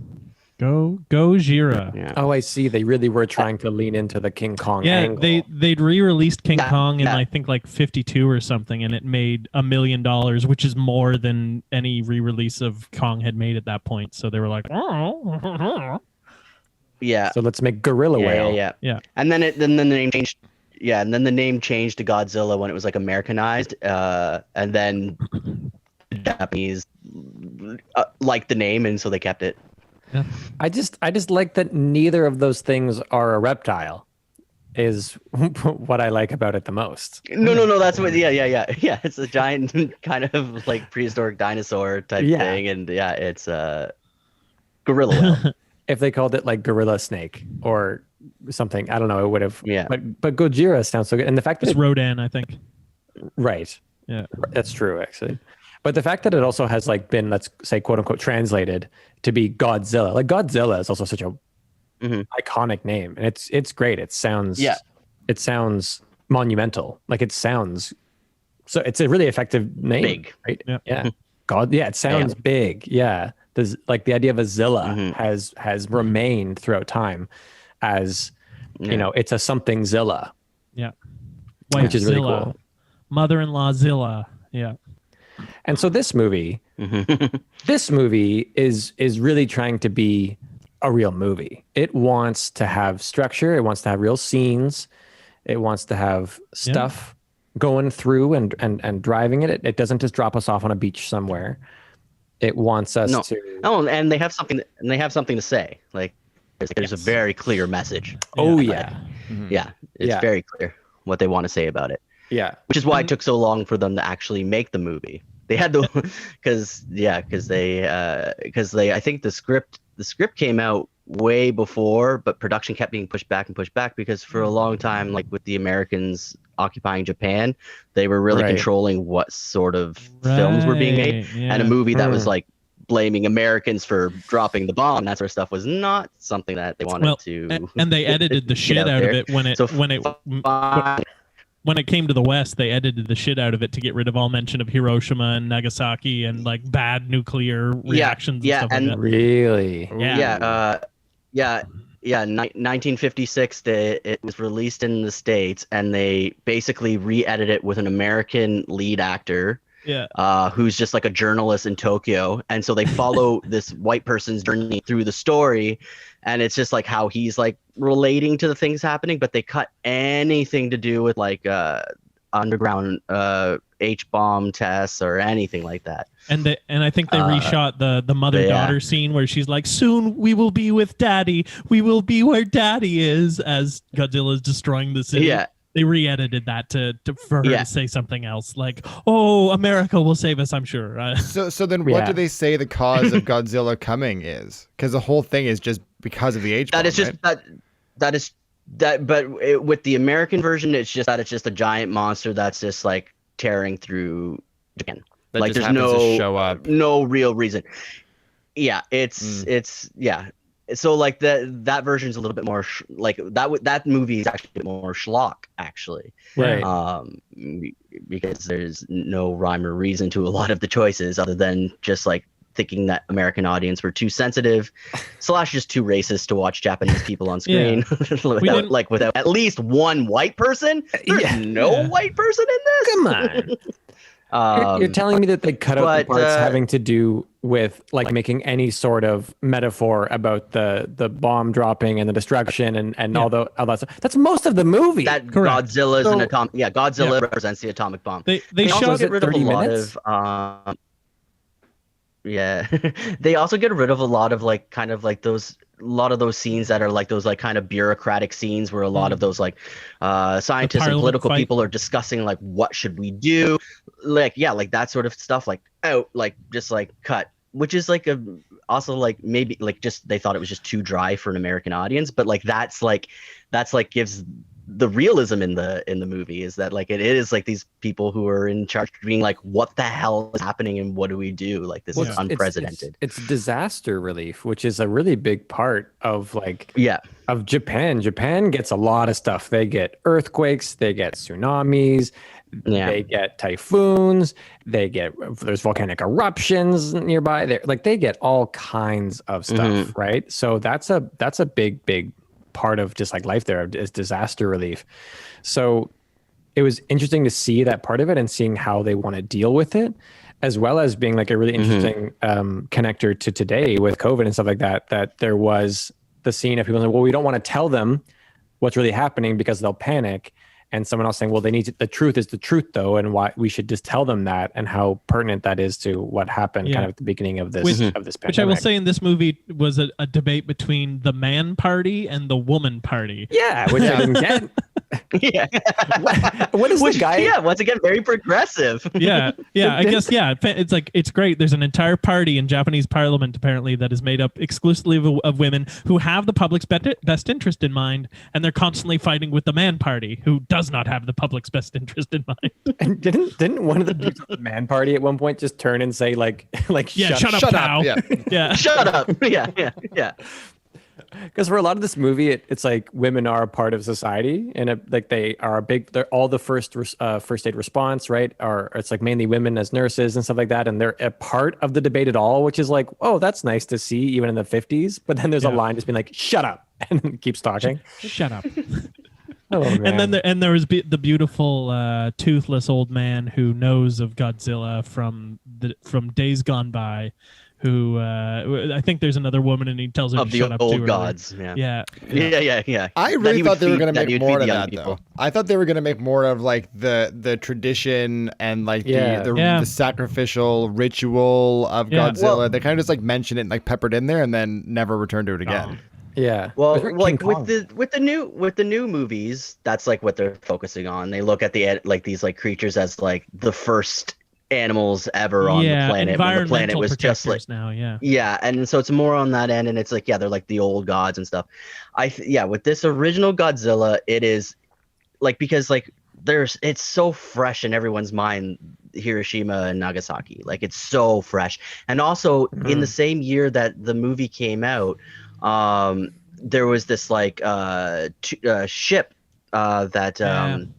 Go Jira. Yeah. Oh, I see. They really were trying to lean into the King Kong Yeah, angle. they'd re-released King Yeah, Kong in yeah. I think like 52 or something, and it made $1 million, which is more than any re-release of Kong had made at that point. So they were like, oh. Yeah. So let's make Gorilla Whale. Yeah. And then the name changed. Yeah, and then the name changed to Godzilla when it was like Americanized, and then the Japanese liked the name, and so they kept it. I just like that neither of those things are a reptile. Is what I like about it the most. No. That's what. Yeah. It's a giant kind of like prehistoric dinosaur type Yeah. thing, and yeah, it's gorilla whale. If they called it like Gorilla Snake or something, I don't know. It would have. Yeah. But Gojira sounds so good, and the fact that It's Rodan, I think. right. Yeah. That's true, actually. But the fact that it also has like been, let's say, quote unquote, translated to be Godzilla. Like Godzilla is also such a iconic name, and it's great. It sounds monumental. Like it sounds so. It's a really effective name. Big. Right? Yeah. Yeah. God. Yeah. It sounds big. Yeah. There's like the idea of a Zilla has remained throughout time as it's a something Zilla. Yeah. Which is really Zilla. cool. Mother-in-law Zilla. Yeah. And so this movie is really trying to be a real movie. It wants to have structure. It wants to have real scenes. It wants to have stuff going through and driving it. It doesn't just drop us off on a beach somewhere. It wants us to. Oh, and they have something. And they have something to say. Like there's a very clear message. Oh yeah. Yeah, it's Yeah. very clear what they want to say about it. Yeah. Which is why it took so long for them to actually make the movie. They had to, because I think the script came out way before, but production kept being pushed back because for a long time, like with the Americans occupying Japan, they were really Right. controlling what sort of films were being made, Right, yeah. and a movie that was like blaming Americans for dropping the bomb, that sort of stuff was not something that they wanted to. And they edited the shit out of it when it when it came to the West. They edited the shit out of it to get rid of all mention of Hiroshima and Nagasaki and like bad nuclear reactions. Yeah, and stuff and like that. Really? Yeah. 1956, it was released in the States, and they basically re-edited it with an American lead actor. Yeah. Who's just like a journalist in Tokyo, and so they follow this white person's journey through the story, and it's just like how he's like relating to the things happening, but they cut anything to do with like underground H-bomb tests or anything like that. And I think they reshot the mother-daughter scene where she's like, "Soon we will be with Daddy. We will be where Daddy is," as Godzilla is destroying the city. Yeah. They re-edited that for her to say something else, like, "Oh, America will save us," I'm sure. So then what do they say the cause of Godzilla coming is? Because the whole thing is just because of the H-bomb, That is just with the American version, it's just a giant monster that's just like tearing through Japan. That like just there's happens to show up. no real reason. Yeah, it's yeah. So like that version's a little bit more like that movie is actually a bit more schlock, actually. Right. Because there's no rhyme or reason to a lot of the choices other than just like thinking that American audience were too sensitive / just too racist to watch Japanese people on screen. Without at least one white person. There's no white person in this. Come on. You're telling me that they cut out the parts having to do with like making any sort of metaphor about the bomb dropping and the destruction and all that stuff. That's most of the movie. That Godzilla is an atomic. Yeah, Godzilla represents the atomic bomb. They also shot get rid of a lot of. They also get rid of a lot of like kind of like those. A lot of those scenes that are like those like kind of bureaucratic scenes where a lot of those like scientists and political people are discussing like what should we do, like that sort of stuff, like out, like just like cut, which is like also like maybe like just they thought it was just too dry for an American audience, but like that's like gives the realism in the movie is that like it is like these people who are in charge being like, what the hell is happening and what do we do? Like this is unprecedented. It's disaster relief, which is a really big part of like of Japan. Japan gets a lot of stuff. They get earthquakes, they get tsunamis, they get typhoons, there's volcanic eruptions nearby. They get all kinds of stuff, right? So that's a big part of just like life there is disaster relief. So it was interesting to see that part of it and seeing how they want to deal with it, as well as being like a really interesting connector to today with COVID and stuff like that, that there was the scene of people saying, well, we don't want to tell them what's really happening because they'll panic. And someone else saying, well, the truth is the truth though, and why we should just tell them that, and how pertinent that is to what happened kind of at the beginning of this pandemic. Which I will say in this movie was a debate between the man party and the woman party. Yeah, which I didn't get. What is the guy? Yeah, once again, very progressive. I guess it's like it's great. There's an entire party in Japanese parliament apparently that is made up exclusively of women who have the public's best interest in mind, and they're constantly fighting with the man party who does not have the public's best interest in mind. And didn't one of the dudes of the man party at one point just turn and say like shut up pal. Shut up. Yeah. Because for a lot of this movie, it's like women are a part of society, and like they're all the first aid response, right? Or it's like mainly women as nurses and stuff like that, and they're a part of the debate at all, which is like, oh, that's nice to see even in the 50s. But then there's a line just being like, "Shut up," and then keeps talking. Shut up. Oh, man. And there was the beautiful toothless old man who knows of Godzilla from Days Gone By. Who I think there's another woman and he tells her of to the shut up old to gods. Her. Yeah. I really thought they were going to make more of that people. though. I thought they were going to make more of like the tradition and like the sacrificial ritual of Godzilla. Well, they kind of just like mention it and like peppered in there and then never returned to it again. Yeah. Well, like with the new movies, that's like what they're focusing on. They look at these like creatures as like the first animals ever on the planet when the planet was just like and so it's more on that end, and it's like they're like the old gods and stuff. With this original Godzilla, it is like, because like it's so fresh in everyone's mind, Hiroshima and Nagasaki. Like, it's so fresh. And also in the same year that the movie came out, there was this like ship that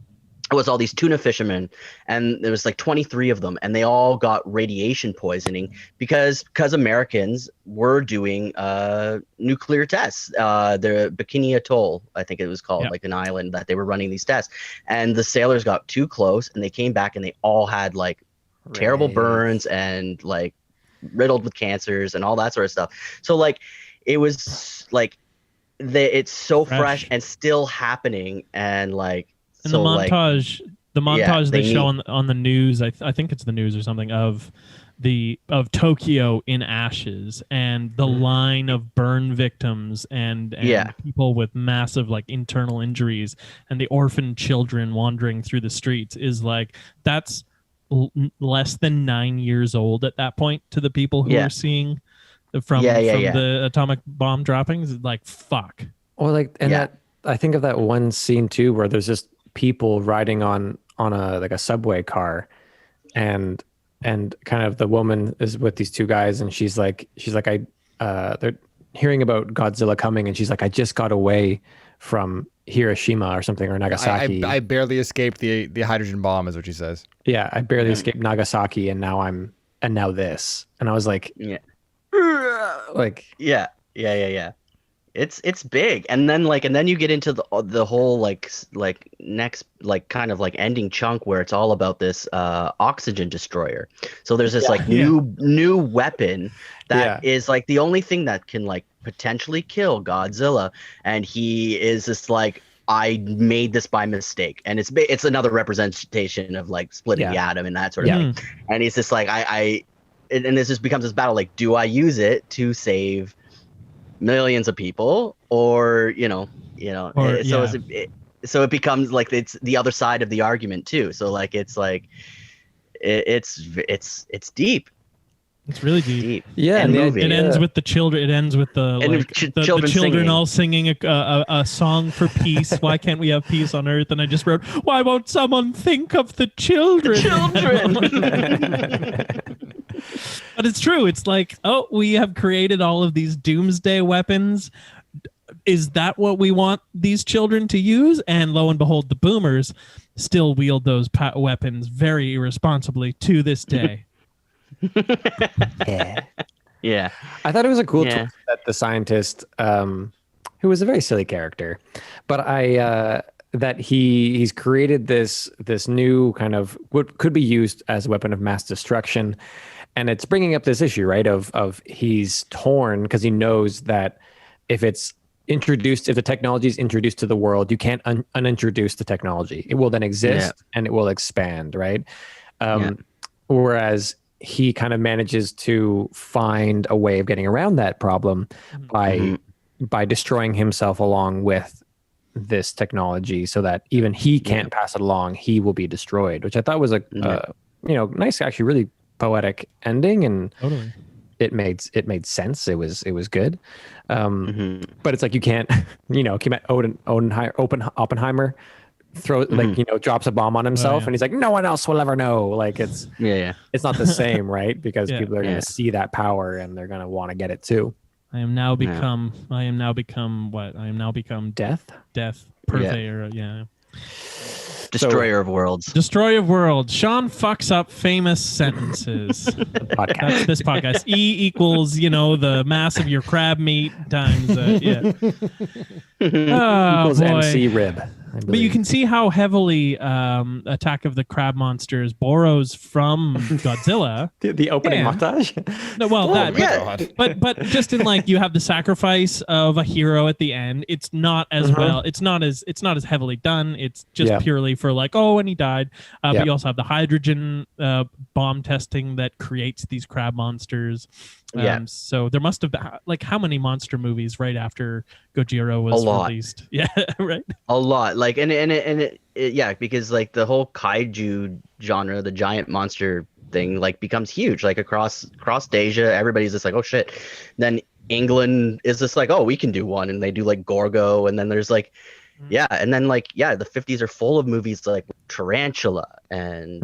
it was all these tuna fishermen, and there was like 23 of them, and they all got radiation poisoning because Americans were doing nuclear tests. The Bikini Atoll, I think it was called, like an island that they were running these tests, and the sailors got too close, and they came back, and they all had like terrible burns and like riddled with cancers and all that sort of stuff. So like it was like it's so fresh and still happening, and like. And so, the montage they show on the news, I think it's the news or something, of Tokyo in ashes, and the line of burn victims and people with massive like internal injuries, and the orphan children wandering through the streets is like, that's less than 9 years old at that point to the people who are seeing from the atomic bomb droppings. Like, fuck. Or like, and that, I think of that one scene too where there's just people riding on a like a subway car, and kind of the woman is with these two guys, and she's like they're hearing about Godzilla coming, and she's like, I just got away from Hiroshima or something, or Nagasaki. I barely escaped the hydrogen bomb, is what she says. Yeah, I barely escaped Nagasaki, and now this, and I was like, like It's big, and then you get into the whole like next like kind of like ending chunk where it's all about this oxygen destroyer. So there's this new weapon that is like the only thing that can like potentially kill Godzilla, and he is just like, I made this by mistake, and it's another representation of like splitting the atom and that sort of thing. And he's just like, and this just becomes this battle, like, do I use it to save millions of people, or so it becomes like it's the other side of the argument too. So like it's deep. It's really deep. Yeah, and it ends with the children. It ends with the children singing. all singing a song for peace. Why can't we have peace on Earth? And I just wrote, why won't someone think of the children? But it's true. It's like, oh, we have created all of these doomsday weapons. Is that what we want these children to use? And lo and behold, the boomers still wield those weapons very irresponsibly to this day. Yeah. I thought it was a cool twist that the scientist, who was a very silly character, but that he's created this new kind of what could be used as a weapon of mass destruction. And it's bringing up this issue, right, of he's torn because he knows that if the technology is introduced to the world, you can't unintroduce the technology. It will then exist and it will expand, right? Whereas he kind of manages to find a way of getting around that problem by destroying himself along with this technology, so that even he can't pass it along. He will be destroyed, which I thought was a nice, actually really poetic ending, and totally. It made sense. It was good, but it's like you can't, Oppenheimer drops a bomb on himself, and he's like, no one else will ever know. Like it's not the same, right? Because people are going to see that power and they're going to want to get it too. I am now become what? I am now become death, purveyor. Destroyer of worlds. Destroyer of worlds. Sean fucks up famous sentences. That's this podcast. E equals, the mass of your crab meat times. Equals MC rib. But you can see how heavily Attack of the Crab Monsters borrows from Godzilla. the opening montage. No, but just in like you have the sacrifice of a hero at the end. It's not as well. It's not as heavily done. It's just purely for like, oh, and he died. But you also have the hydrogen bomb testing that creates these crab monsters. So there must have been like how many monster movies right after Gojira was released? Yeah, right. A lot. Like and because like the whole kaiju genre, the giant monster thing, like becomes huge. Like across Asia, everybody's just like, oh shit. Then England is just like, oh, we can do one, and they do like Gorgo, and then there's like, Yeah, and then like the 50s are full of movies like Tarantula and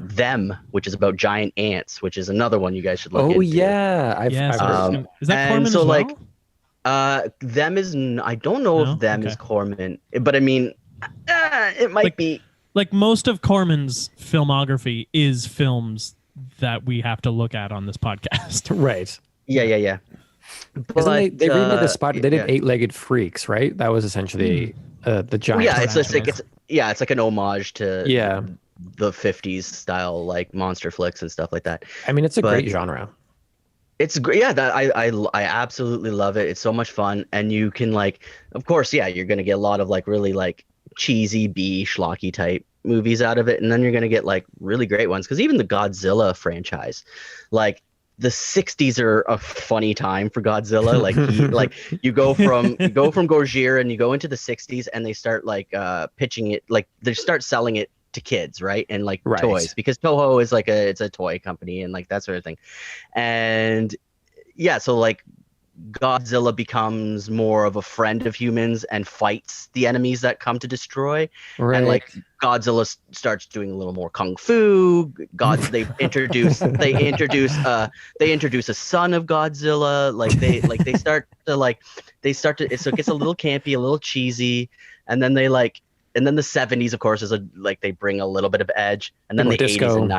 Them, which is about giant ants, which is another one you guys should look Oh into. yeah, I've Yes. heard. Is that and Corman so as well? like Them is I don't know No? if Them Okay. is Corman, but I mean it might be. Like most of Corman's filmography is films that we have to look at on this podcast. Right. Yeah. Isn't they remade the spot? They did yeah. Eight-Legged Freaks, right? That was essentially the giant. Yeah, it's tarantulas. it's like an homage to Yeah. the 50s style like monster flicks and stuff like that. I mean, it's a But- great genre. It's great. Yeah, that I absolutely love it. It's so much fun, and you can like, of course, you're gonna get a lot of like really like cheesy B schlocky type movies out of it, and then you're gonna get like really great ones. Because even the Godzilla franchise, like the 60s are a funny time for Godzilla. Like you go from Gojira and you go into the 60s, and they start like pitching it, like they start selling it to kids, right? And like Right. toys, because Toho is like it's a toy company and like that sort of thing. And yeah, so like Godzilla becomes more of a friend of humans and fights the enemies that come to destroy. Right. And like Godzilla starts doing a little more kung fu. They introduce a son of Godzilla. They start to so it gets a little campy, a little cheesy, and then the 70s, of course, is they bring a little bit of edge, and then More the disco. 80s and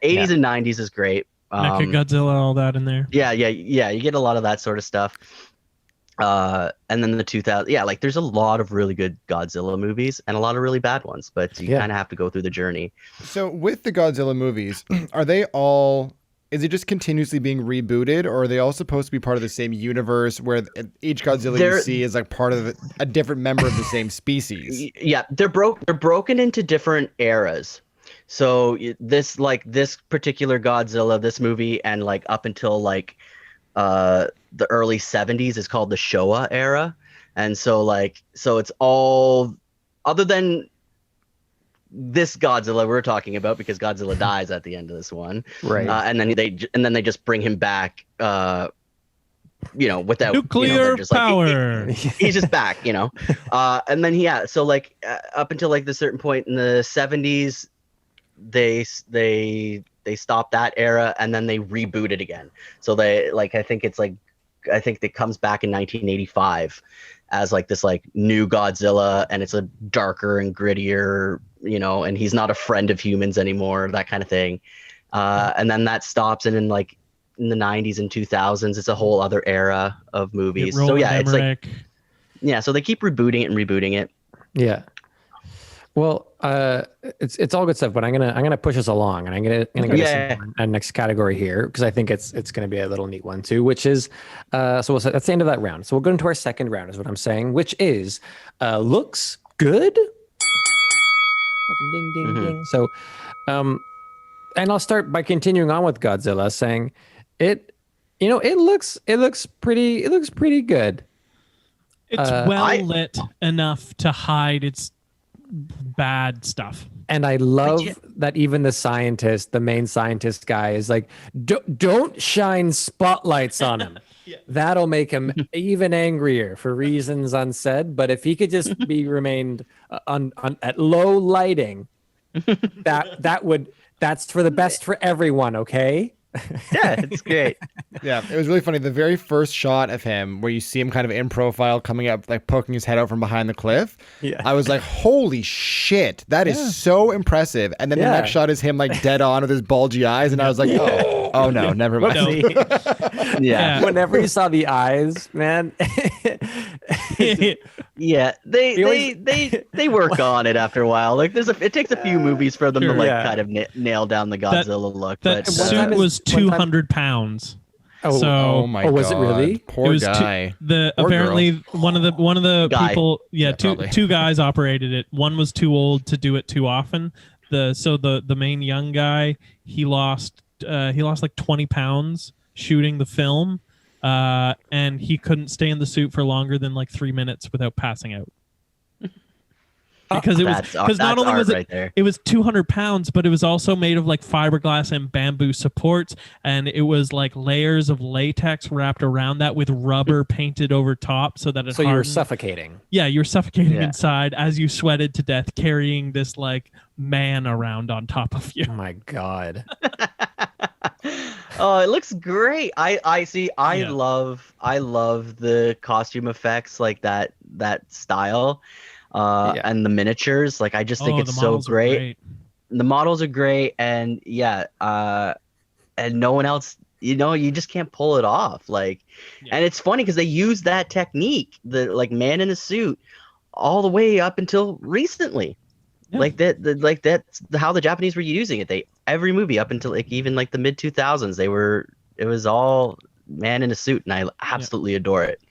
80s and 90s is great. Mecha Godzilla, all that in there. Yeah, you get a lot of that sort of stuff. And then the 2000, like there's a lot of really good Godzilla movies and a lot of really bad ones, but you kind of have to go through the journey. So with the Godzilla movies, is it just continuously being rebooted, or are they all supposed to be part of the same universe where each Godzilla you see is like part of a different member of the same species? Yeah, they're broken into different eras. So this particular Godzilla, this movie, and like up until like the early 70s is called the Showa era. And so it's all other than this Godzilla we're talking about, because Godzilla dies at the end of this one, Right. and then they just bring him back, without Nuclear they're just like, power. he's just back, and then so like up until like the certain point in the 70s, they stopped that era, and then they reboot it again. So they I think it comes back in 1985 as like this like new Godzilla, and it's a darker and grittier, and he's not a friend of humans anymore, that kind of thing. And then that stops, and in the 90s and 2000s, it's a whole other era of movies. So yeah, it's like so they keep rebooting it. Yeah. Well, it's all good stuff, but I'm gonna push us along, and I'm gonna get to our next category here, because I think it's gonna be a little neat one too, which is that's the end of that round. So we'll go into our second round, is what I'm saying, which is looks good. Ding ding ding. So, and I'll start by continuing on with Godzilla, saying it looks pretty good. It's lit enough to hide its bad stuff. And I love that even the main scientist guy is like, don't shine spotlights on him. That'll make him even angrier for reasons unsaid. But if he could just be remained at low lighting, that's for the best for everyone. Okay. Yeah, it's great. Yeah, it was really funny. The very first shot of him, where you see him kind of in profile coming up, like poking his head out from behind the cliff. Yeah. I was like, holy shit, that is so impressive. And then the next shot is him like dead on with his bulgy eyes. And I was like, oh no, never mind. Yeah. Whenever you saw the eyes, man. Yeah, they work on it after a while. Like it takes a few movies for them to kind of nail down the Godzilla look. That but suit was 200 pounds. Oh my god! Was it really? Poor guy. Apparently one of the Guy. people, probably. two guys operated it. One was too old to do it too often. The main young guy, he lost like 20 pounds shooting the film, and he couldn't stay in the suit for longer than like 3 minutes without passing out. because it was That's because not only art was right there. it was 200 pounds, but it was also made of like fiberglass and bamboo supports, and it was like layers of latex wrapped around that with rubber painted over top so that it So you were hardened. suffocating. Yeah, you're suffocating Yeah. inside as you sweated to death, carrying this like man around on top of you. Oh my god. Oh, it looks great. I see. I Yeah. love the costume effects, like that style, Yeah. and the miniatures. Like I just think Oh, it's the so models are great. The models are great, and yeah, and no one else. You just can't pull it off. Like, Yeah. and it's funny because they use that technique, the like man in a suit, all the way up until recently. Yeah. Like that's how the Japanese were using it. Every movie up until like even like the mid 2000s, it was all man in a suit, and I absolutely adore it.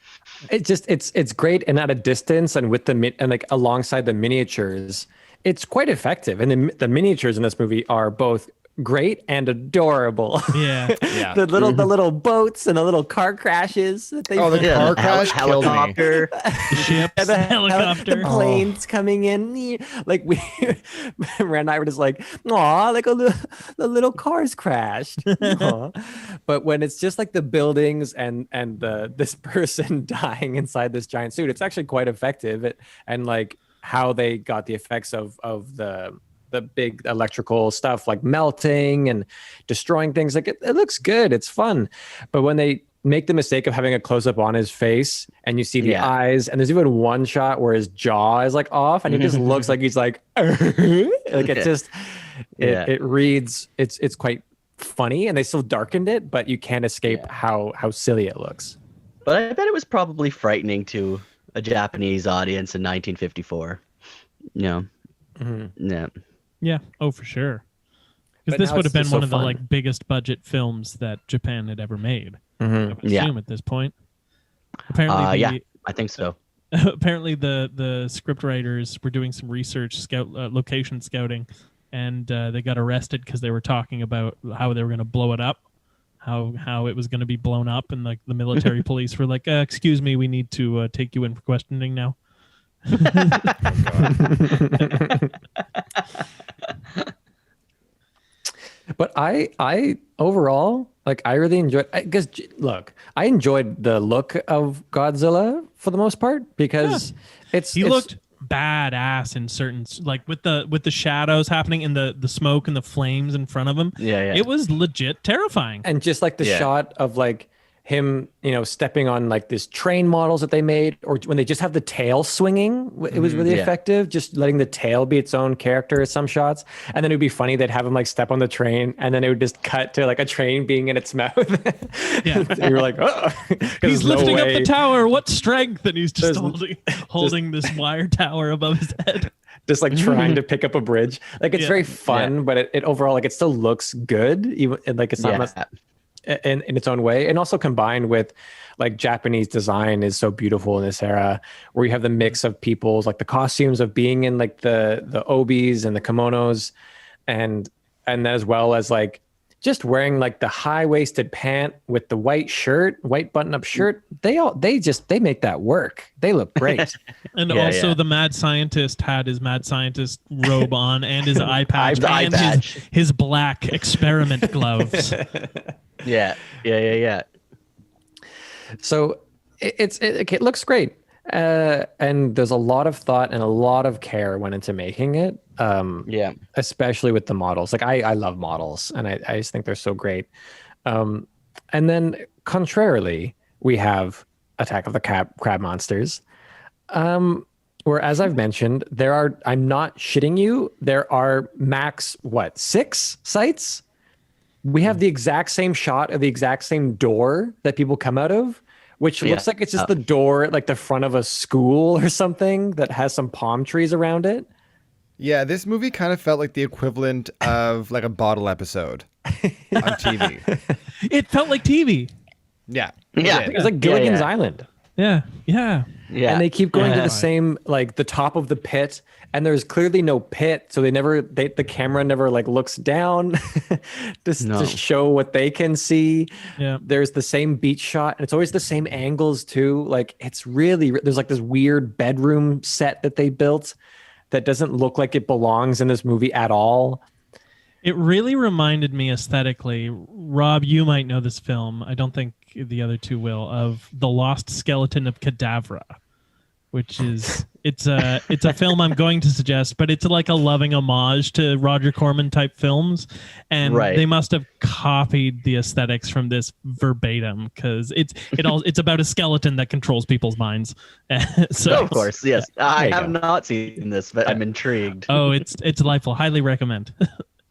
It's great, and at a distance and with and like alongside the miniatures, it's quite effective. And the miniatures in this movie are both great and adorable. Yeah. Yeah. the little boats and the little car crashes that they Oh, the Yeah, car the crash killed me. helicopter. The ships, and the helicopter. the planes coming in. Like Rand and I were just like, "Aw, like the little cars crashed." Aw. But when it's just like the buildings and this person dying inside this giant suit, it's actually quite effective. And like how they got the effects of the big electrical stuff like melting and destroying things, like it looks good, it's fun. But when they make the mistake of having a close-up on his face and you see the eyes, and there's even one shot where his jaw is like off and he just looks like he's like like it just it reads, it's quite funny, and they still darkened it, but you can't escape how silly it looks. But I bet it was probably frightening to a Japanese audience in 1954. Yeah. Yeah. Oh, for sure. But Because this now would it's have been just so one of the fun. like biggest budget films that Japan had ever made. I would Yeah. assume at this point. Apparently, Yeah, I think so. apparently the script writers were doing some research, location scouting, and they got arrested because they were talking about how they were going to blow it up, how it was going to be blown up, and like the military police were like, "Excuse me, we need to take you in for questioning now." But I overall, like, I really enjoyed, because look, I enjoyed the look of Godzilla for the most part, because He looked badass in certain, like with the shadows happening and the smoke and the flames in front of him. Yeah. It was legit terrifying. and just like the shot of like him, stepping on like this train models that they made, or when they just have the tail swinging, it was really effective. Just letting the tail be its own character in some shots, and then it'd be funny they'd have him like step on the train, and then it would just cut to like a train being in its mouth. Yeah. You were like, oh, He's lifting up the tower. What strength? And he's just There's- holding this wire tower above his head. just like trying to pick up a bridge. Like it's very fun, but it overall, like, it still looks good, even like it's not in its own way. And also combined with like Japanese design is so beautiful in this era, where you have the mix of people's like the costumes of being in like the obis and the kimonos, and as well as like just wearing like the high-waisted pant with the white button-up shirt. They make that work. They look great. And also the mad scientist had his mad scientist robe on and his eye patch Eye and patch. his black experiment gloves. Yeah. So it looks great, and there's a lot of thought and a lot of care went into making it. Especially with the models. Like I love models, and I just think they're so great. And then contrarily, we have Attack of the Crab Monsters, where, as I've mentioned, I'm not shitting you, there are max 6 sites. We have the exact same shot of the exact same door that people come out of, which looks like it's just the door at like the front of a school or something that has some palm trees around it. Yeah, this movie kind of felt like the equivalent of like a bottle episode on TV. It felt like TV. Yeah. Yeah. It was like Gilligan's Island. Yeah. And they keep going to the same, like the top of the pit, and there's clearly no pit, so the camera never like looks down to show what they can see. Yeah. There's the same beach shot, and it's always the same angles too. Like it's really, there's like this weird bedroom set that they built that doesn't look like it belongs in this movie at all. It really reminded me aesthetically. Rob, you might know this film. I don't think the other two will. Of The Lost Skeleton of Cadavra, which is it's a film I'm going to suggest, but it's like a loving homage to Roger Corman type films, and they must have copied the aesthetics from this verbatim because it's about a skeleton that controls people's minds. So of course, yes, I have not seen this, but I'm intrigued. Oh, it's delightful. Highly recommend.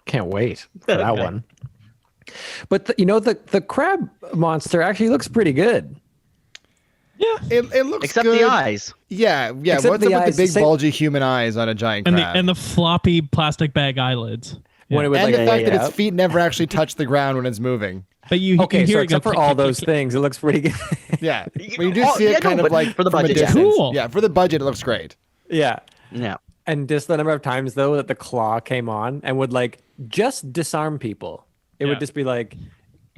Can't wait for that one. But the crab monster actually looks pretty good. Yeah, it looks except good. the eyes. Yeah. Except What's the up with the eyes, big bulgy human eyes on a giant crab? and the floppy plastic bag eyelids. When it was and like the fact that up. its feet never actually touch the ground when it's moving. But you Okay, hear so it go except for click, all click, those click, things, it looks pretty good. Yeah, when you do see it kind of but like for the from a budget, yeah. distance. Cool. Yeah, for the budget, it looks great. Yeah. Yeah. And just the number of times though that the claw came on and would like just disarm people. It would just be like,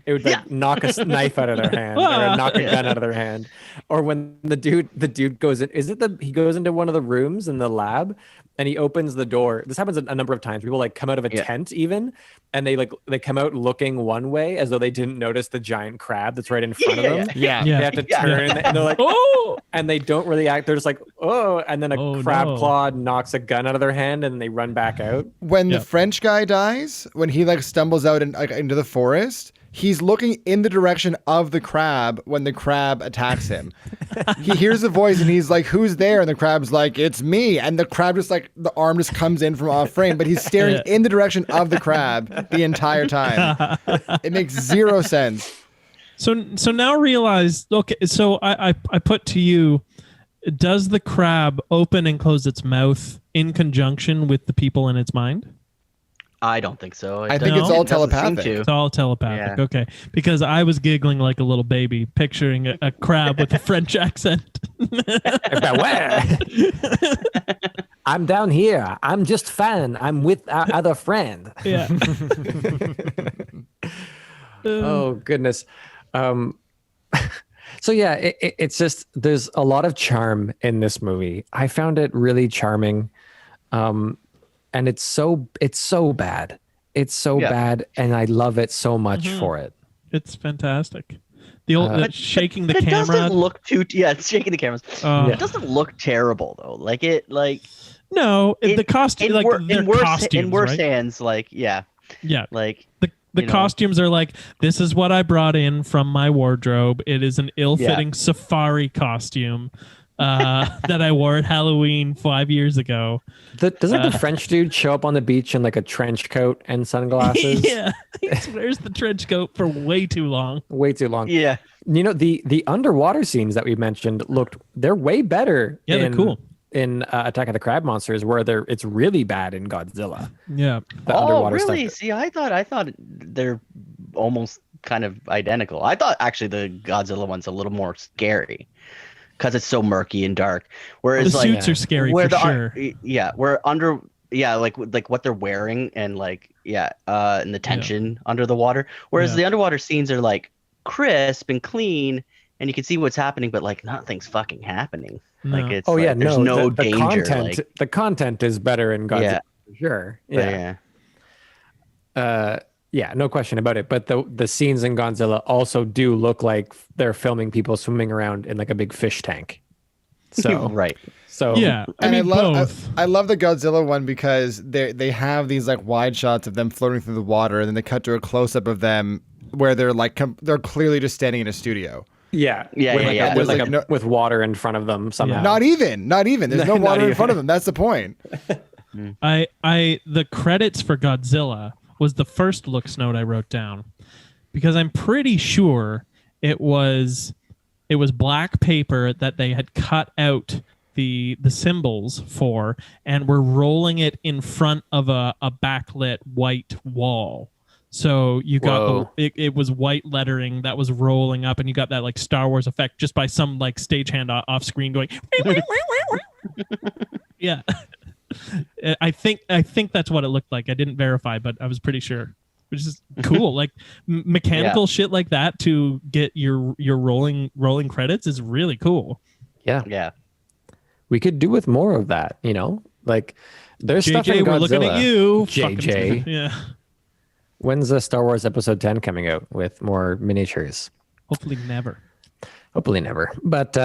it would like knock a knife out of their hand or knock a gun out of their hand. Or when the dude goes in, he goes into one of the rooms in the lab and he opens the door. This happens a number of times. People like come out of a tent even, and they come out looking one way as though they didn't notice the giant crab that's right in front of them. Yeah. They have to turn and they're like, oh, and they don't really act. They're just like, oh, and then a crab claw knocks a gun out of their hand and they run back out. When the French guy dies, when he like stumbles out into the forest, he's looking in the direction of the crab when the crab attacks him. He hears a voice and he's like, who's there? And the crab's like, it's me. And the crab just like, the arm just comes in from off frame, but he's staring in the direction of the crab the entire time. It makes zero sense. So now realize, okay, so I put to you, does the crab open and close its mouth in conjunction with the people in its mind? I don't think so. I think it's all telepathic. It's all telepathic. Okay. Because I was giggling like a little baby, picturing a crab with a French accent. I'm down here. I'm just fan. I'm with our other friend. Yeah. Oh, goodness. So yeah, it's just, there's a lot of charm in this movie. I found it really charming. And it's so bad. It's so bad, and I love it so much for it. It's fantastic. The old shaking the it camera. It doesn't look too. Yeah, it's shaking the cameras. It doesn't look terrible though. No, the costume in worse right? hands. Like the costumes are like, this is what I brought in from my wardrobe. It is an ill-fitting safari costume that I wore at Halloween 5 years ago. Doesn't the French dude show up on the beach in like a trench coat and sunglasses? Yeah, he wears the trench coat for way too long. Way too long. Yeah. The underwater scenes that we mentioned they're way better. Yeah, they're cool. In Attack of the Crab Monsters, where it's really bad in Godzilla. Yeah. The underwater really? stuff. See, I thought they're almost kind of identical. I thought actually the Godzilla one's a little more scary because it's so murky and dark. Whereas the suits are scary for sure. Like what they're wearing and and the tension under the water. Whereas the underwater scenes are like crisp and clean, and you can see what's happening, but like nothing's fucking happening. No. Like it's there's no the danger. Content, the content is better in Godzilla, for sure. Yeah, no question about it. But the scenes in Godzilla also do look like they're filming people swimming around in like a big fish tank. So right. So yeah, I mean both. I love the Godzilla one because they have these like wide shots of them floating through the water, and then they cut to a close up of them where they're like they're clearly just standing in a studio. With water in front of them somehow. Not even. There's no water in front of them. That's the point. The credits for Godzilla was the first looks note I wrote down, because I'm pretty sure it was black paper that they had cut out the symbols for and were rolling it in front of a backlit white wall. So you got it was white lettering that was rolling up, and you got that like Star Wars effect just by some like stagehand off screen going. Yeah, I think that's what it looked like. I didn't verify, but I was pretty sure. Which is cool. Like mechanical shit like that to get your rolling credits is really cool. Yeah. We could do with more of that, Like, there's stuff JJ, in Godzilla. we're looking at you. JJ. Fucking- yeah. When's the Star Wars Episode 10 coming out with more miniatures? Hopefully never. Hopefully never. But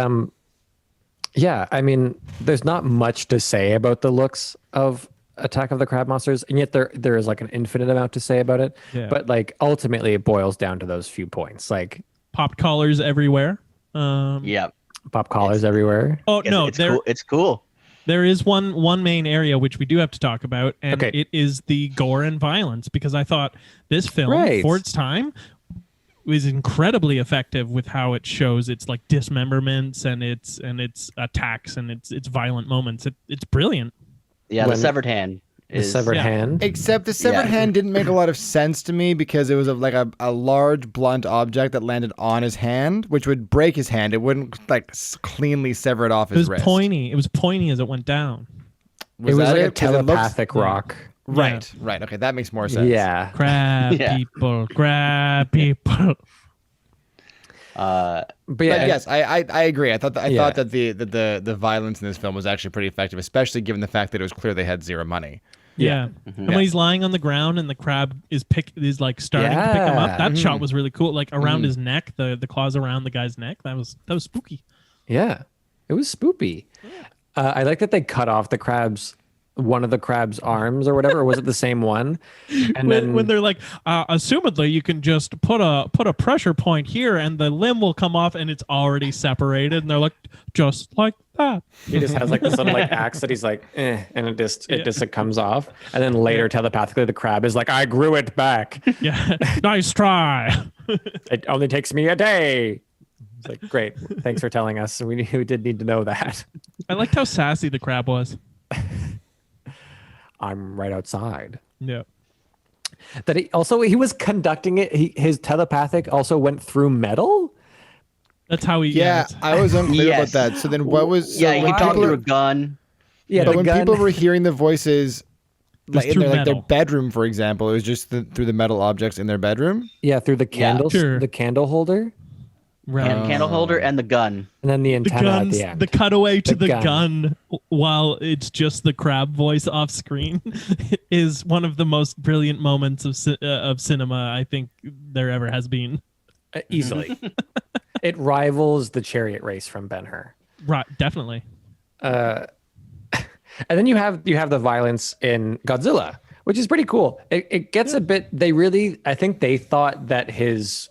yeah, I mean, there's not much to say about the looks of Attack of the Crab Monsters, and yet there is like an infinite amount to say about it. Yeah. But like ultimately, it boils down to those few points, like Popped collars everywhere. Yeah. pop collars everywhere. Oh no, it's cool. It's cool. There is one main area which we do have to talk about, and Okay. it is the gore and violence, because I thought this film, Right. for its time, was incredibly effective with how it shows its like dismemberments and its attacks and its violent moments. It's brilliant. Yeah, When- the severed hand. The severed yeah. hand. Except the severed Yeah. hand didn't make a lot of sense to me because it was like a large blunt object that landed on his hand, which would break his hand. It wouldn't like cleanly sever it off It his was wrist. pointy. It was pointy as it went down. It was that like a 'Cause it looks- telepathic rock. Right, right. Okay, that makes more sense. Yeah. Grab Yeah. people, grab people. But But yeah, yes, I agree. I thought Yeah. that the violence in this film was actually pretty effective, especially given the fact that it was clear they had zero money. Yeah. And when he's lying on the ground and the crab is like starting to pick him up, that shot was really cool. Like around his neck, the claws around the guy's neck. That was spooky. yeah, it was spoopy. I like that they cut off one of the crab's arms or whatever. Or was it the same one? And When they're like, assumedly you can just put a pressure point here and the limb will come off and it's already separated. And they're like, just like that. he just has like this little like axe that he's like, and it just comes off. And then later telepathically the crab is like, I grew it back. Yeah. Nice try. It only takes me a day. It's like, great. We did need to know that. I liked how sassy the crab was. I'm right outside. Yeah. That he was conducting it. His telepathic also went through metal. That's how he. Yeah, that's- I was unclear Yes. about that. So then, what was? So Yeah, he when talked people through are- a gun. Yeah, but the when gun. people were hearing the voices, like in through their metal. bedroom, for example, it was just through the metal objects in their bedroom. through the candles, Sure. the candle holder, Right. Candle holder and the gun. and then the The antenna at guns, the end. the cutaway to The the gun. gun while it's just the crab voice off screen is one of the most brilliant moments of cinema I think there ever has been. Easily. It rivals the chariot race from Ben-Hur. Right, definitely. And then you have the violence in Godzilla, which is pretty cool. It gets a bit. I think they thought that his,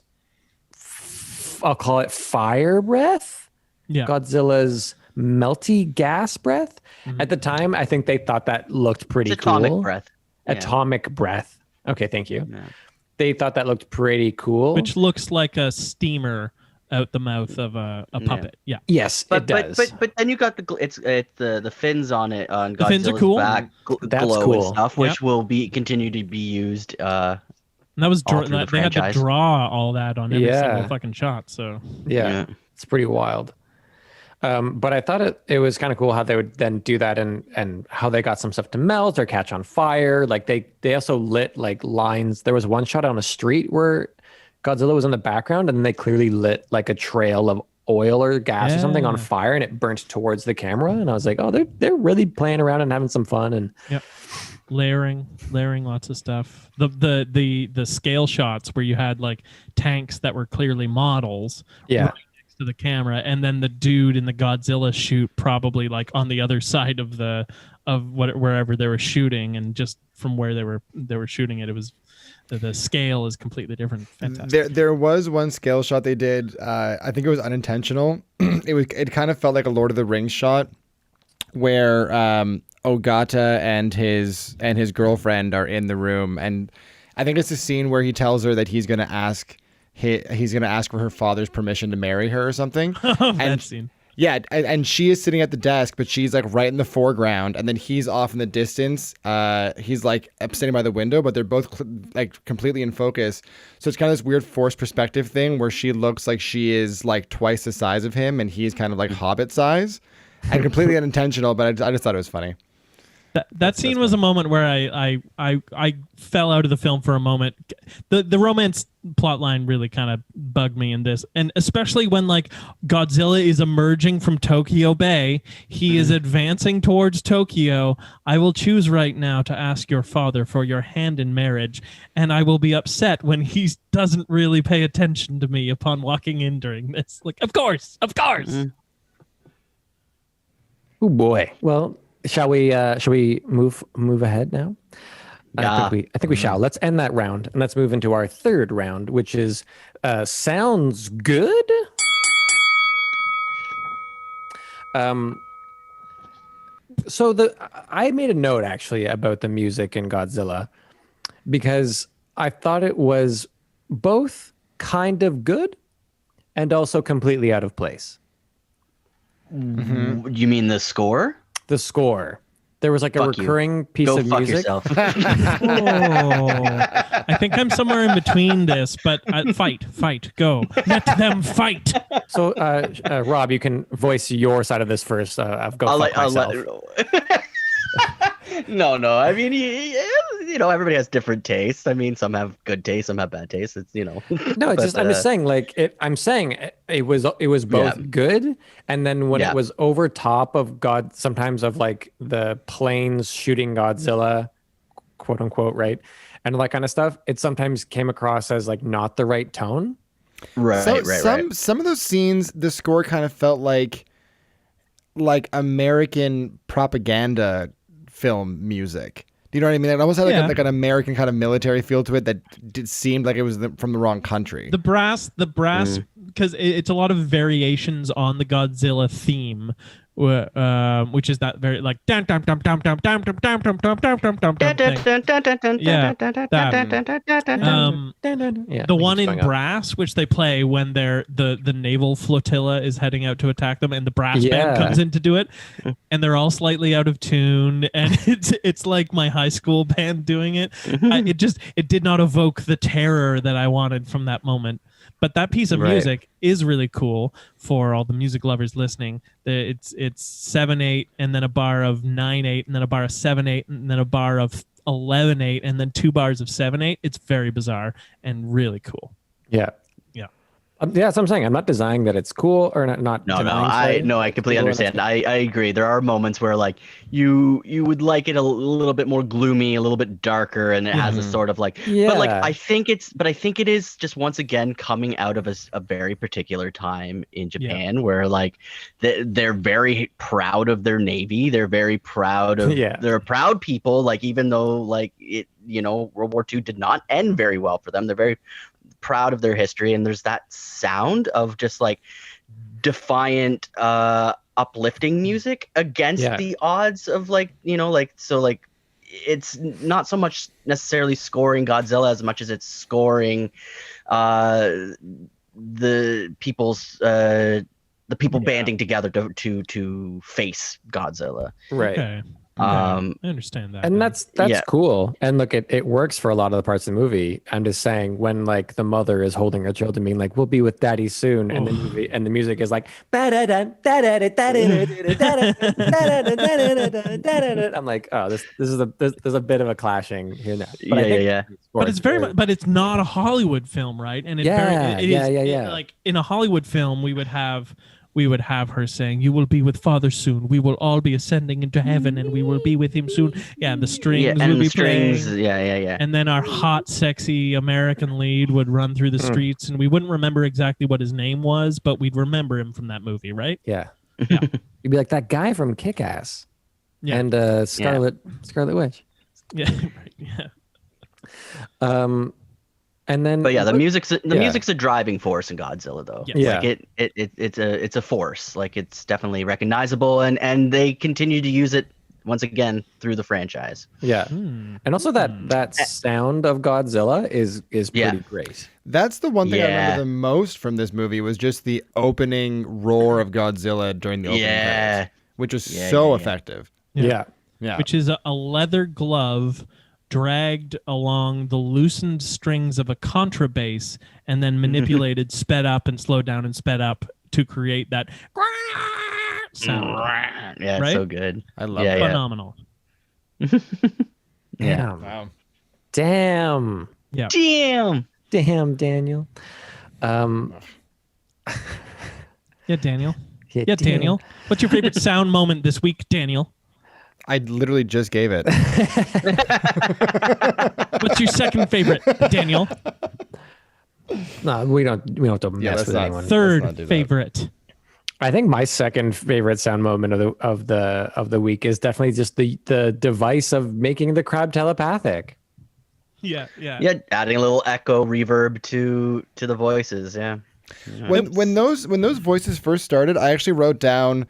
I'll call it fire breath, Yeah. Godzilla's melty gas breath. At the time, I think they thought that looked pretty It's atomic cool. breath. Yeah. Atomic breath. Okay, thank you. Yeah. They thought that looked pretty cool. Which looks like a steamer out the mouth of a puppet. Yeah. yes, But it does. but then you got the fins on it on The fins are Godzilla's cool. back That's glow cool. and stuff, which Yep. will continue to be used. And that was All through the they had to franchise. draw all that on every Yeah. single fucking shot. So Yeah, it's pretty wild. But I thought it was kind of cool how they would then do that and how they got some stuff to melt or catch on fire. Like they also lit like lines. There was one shot on a street where Godzilla was in the background and they clearly lit like a trail of oil or gas or something on Yeah. fire and it burnt towards the camera. And I was like, oh, they're really playing around and having some fun. And layering lots of stuff. The scale shots where you had like tanks that were clearly models yeah, right next to the camera, and then the dude in the Godzilla shoot probably like on the other side of wherever they were shooting, and just from where they were shooting it, it was the scale is completely different. Fantastic. There was one scale shot they did. I think it was unintentional. It kind of felt like a Lord of the Rings shot where Ogata and his girlfriend are in the room, and I think it's a scene where he tells her that he's gonna ask for her father's permission to marry her or something. That scene. Yeah, and she is sitting at the desk, but she's like right in the foreground, and then he's off in the distance. He's like standing by the window, but they're both like completely in focus. So it's kind of this weird forced perspective thing where she looks like she is like twice the size of him, and he's kind of like Hobbit size, and completely unintentional. But I just thought it was funny. That scene was a moment where I fell out of the film for a moment. The romance plot line really kind of bugged me in this, and especially when like Godzilla is emerging from Tokyo Bay, he is advancing towards Tokyo. I will choose right now to ask your father for your hand in marriage, and I will be upset when he doesn't really pay attention to me upon walking in during this. Like, of course. Oh boy. Well, shall we move ahead now? Yeah. I think we shall. Let's end that round and let's move into our third round, which is sounds good. So I made a note actually about the music in Godzilla because I thought it was both kind of good and also completely out of place. You mean the score? The score. There was like a Fuck you. recurring piece Go of fuck music. yourself. Oh, I think I'm somewhere in between this, but fight, go. Let them fight. So, Rob, you can voice your side of this first. I'll go fuck myself. No. I mean, everybody has different tastes. I mean, some have good taste, some have bad taste. It's No, it's just I'm just saying like it. I'm saying it was both good, and then when it was over top of God, sometimes of like the planes shooting Godzilla, quote unquote, right, and all that kind of stuff. It sometimes came across as like not the right tone. Right. Some of those scenes, the score kind of felt like American propaganda film music. Do you know what I mean? It almost had like an American kind of military feel to it that seemed like it was from the wrong country. The brass, because it's a lot of variations on the Godzilla theme, which is that very like dum dum dum dum dum dum dum dum dum dum dum dum dum thing. Yeah, the one in brass, which they play when the naval flotilla is heading out to attack them, and the brass band comes in to do it, and they're all slightly out of tune, and it's like my high school band doing it. It did not evoke the terror that I wanted from that moment. But that piece of music is really cool for all the music lovers listening. It's 7/8 and then a bar of 9/8 and then a bar of 7/8 and then a bar of 11/8 and then 2 bars of 7/8. It's very bizarre and really cool. Yeah. That's what I'm saying. I'm not denying that it's cool or not. I completely understand. I agree. There are moments where like you would like it a little bit more gloomy, a little bit darker, and it has a sort of like. Yeah. But I think it is just once again coming out of a very particular time in Japan where like they're very proud of their navy. They're very proud of. They're a proud people. Like even though like World War II did not end very well for them. They're very proud of their history, and there's that sound of just like defiant uplifting music against the odds of it's not so much necessarily scoring Godzilla as much as it's scoring the people banding together to face Godzilla. Right. Okay. I understand that, and that's cool. And look, it works for a lot of the parts of the movie. I'm just saying when like the mother is holding her children, being like, "We'll be with Daddy soon," and the music is like, I'm like, oh, there's a bit of a clashing here now. But it's very but it's not a Hollywood film, right? And like in a Hollywood film, we would have her saying, "You will be with Father soon. We will all be ascending into heaven, and we will be with him soon." Yeah, and the strings will be playing. And then our hot, sexy American lead would run through the streets, and we wouldn't remember exactly what his name was, but we'd remember him from that movie, right? Yeah. You'd be like that guy from Kick-Ass. Yeah. And Scarlet Witch. Yeah. Right. Yeah. And then, but the music's a driving force in Godzilla, though. Yes. Like it's a force. Like it's definitely recognizable, and they continue to use it once again through the franchise. Yeah, and also that sound of Godzilla is pretty great. That's the one thing I remember the most from this movie was just the opening roar of Godzilla during the opening credits, which was so effective. Yeah. Which is a leather glove dragged along the loosened strings of a contrabass and then manipulated, sped up and slowed down and sped up to create that sound. Yeah, it's so good. I love it. Phenomenal. Damn. Wow. Damn. Damn. Damn, Daniel. Yeah, Daniel. Yeah, Yeah, Daniel. What's your favorite sound moment this week, Daniel? I literally just gave it. What's your second favorite, Daniel? No, we don't have to mess let's with not. anyone. not Third do that. favorite. I think my second favorite sound moment of the week is definitely just the device of making the crab telepathic. Yeah. Yeah, adding a little echo reverb to the voices. Yeah. When those voices first started, I actually wrote down,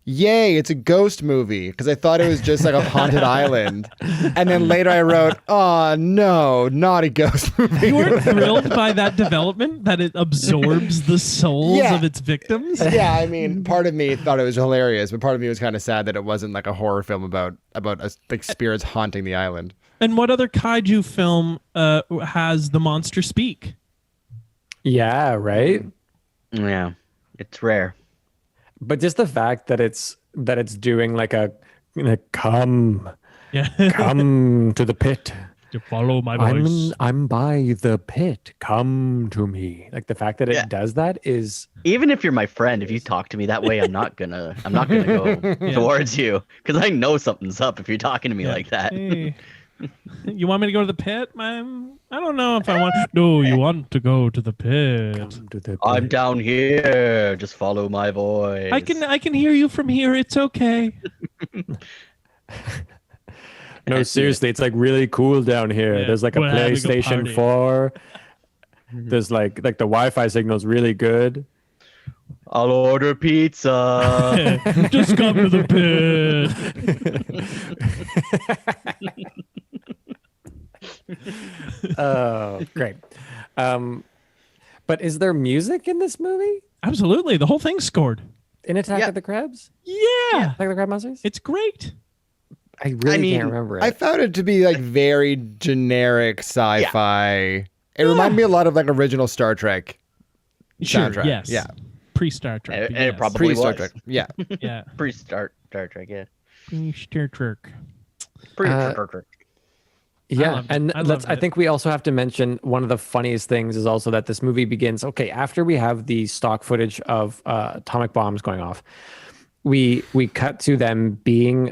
"Yay, it's a ghost movie," because I thought it was just like a haunted island. And then later I wrote, "Oh no, not a ghost movie." You weren't thrilled by that development, that it absorbs the souls Yeah. of its victims? Yeah, I mean, part of me thought it was hilarious, but part of me was kind of sad that it wasn't like a horror film about like spirits haunting the island. And what other kaiju film has the monster speak? Yeah, right. Yeah. It's rare. But just the fact that it's doing like a come Yeah. to the pit. To follow my voice. I'm by the pit. Come to me. Like the fact that it does that is Even if you're my friend, if you talk to me that way, I'm not gonna go towards you because I know something's up if you're talking to me like that. Hey, you want me to go to the pit, man? I don't know if I want. No, you want to go to the pit. come to the pit. I'm down here. Just follow my voice. I can hear you from here. It's okay. No, seriously, it's like really cool down here. Yeah, There's like a we're having a PlayStation party. 4. There's like the Wi-Fi signal's really good. I'll order pizza. Just come to the pit. Oh, great. But is there music in this movie? Absolutely, the whole thing's scored. In Attack Yeah. of the Crabs? Yeah, Attack of the Crab Monsters? it's great. I really mean, can't remember it. I found it to be like very generic sci-fi. It reminded me a lot of like original Star Trek Sure, soundtrack. yes. Yeah. Pre-Star Trek. And but it yes. probably Pre-Star was. Trek. Yeah. Yeah. Pre-Star Trek, yeah. Pre-Star Trek. Pre-Star Trek. Yeah, loved it. and I loved I it. think we also have to mention one of the funniest things is also that this movie begins. Okay, after we have the stock footage of atomic bombs going off, we cut to them being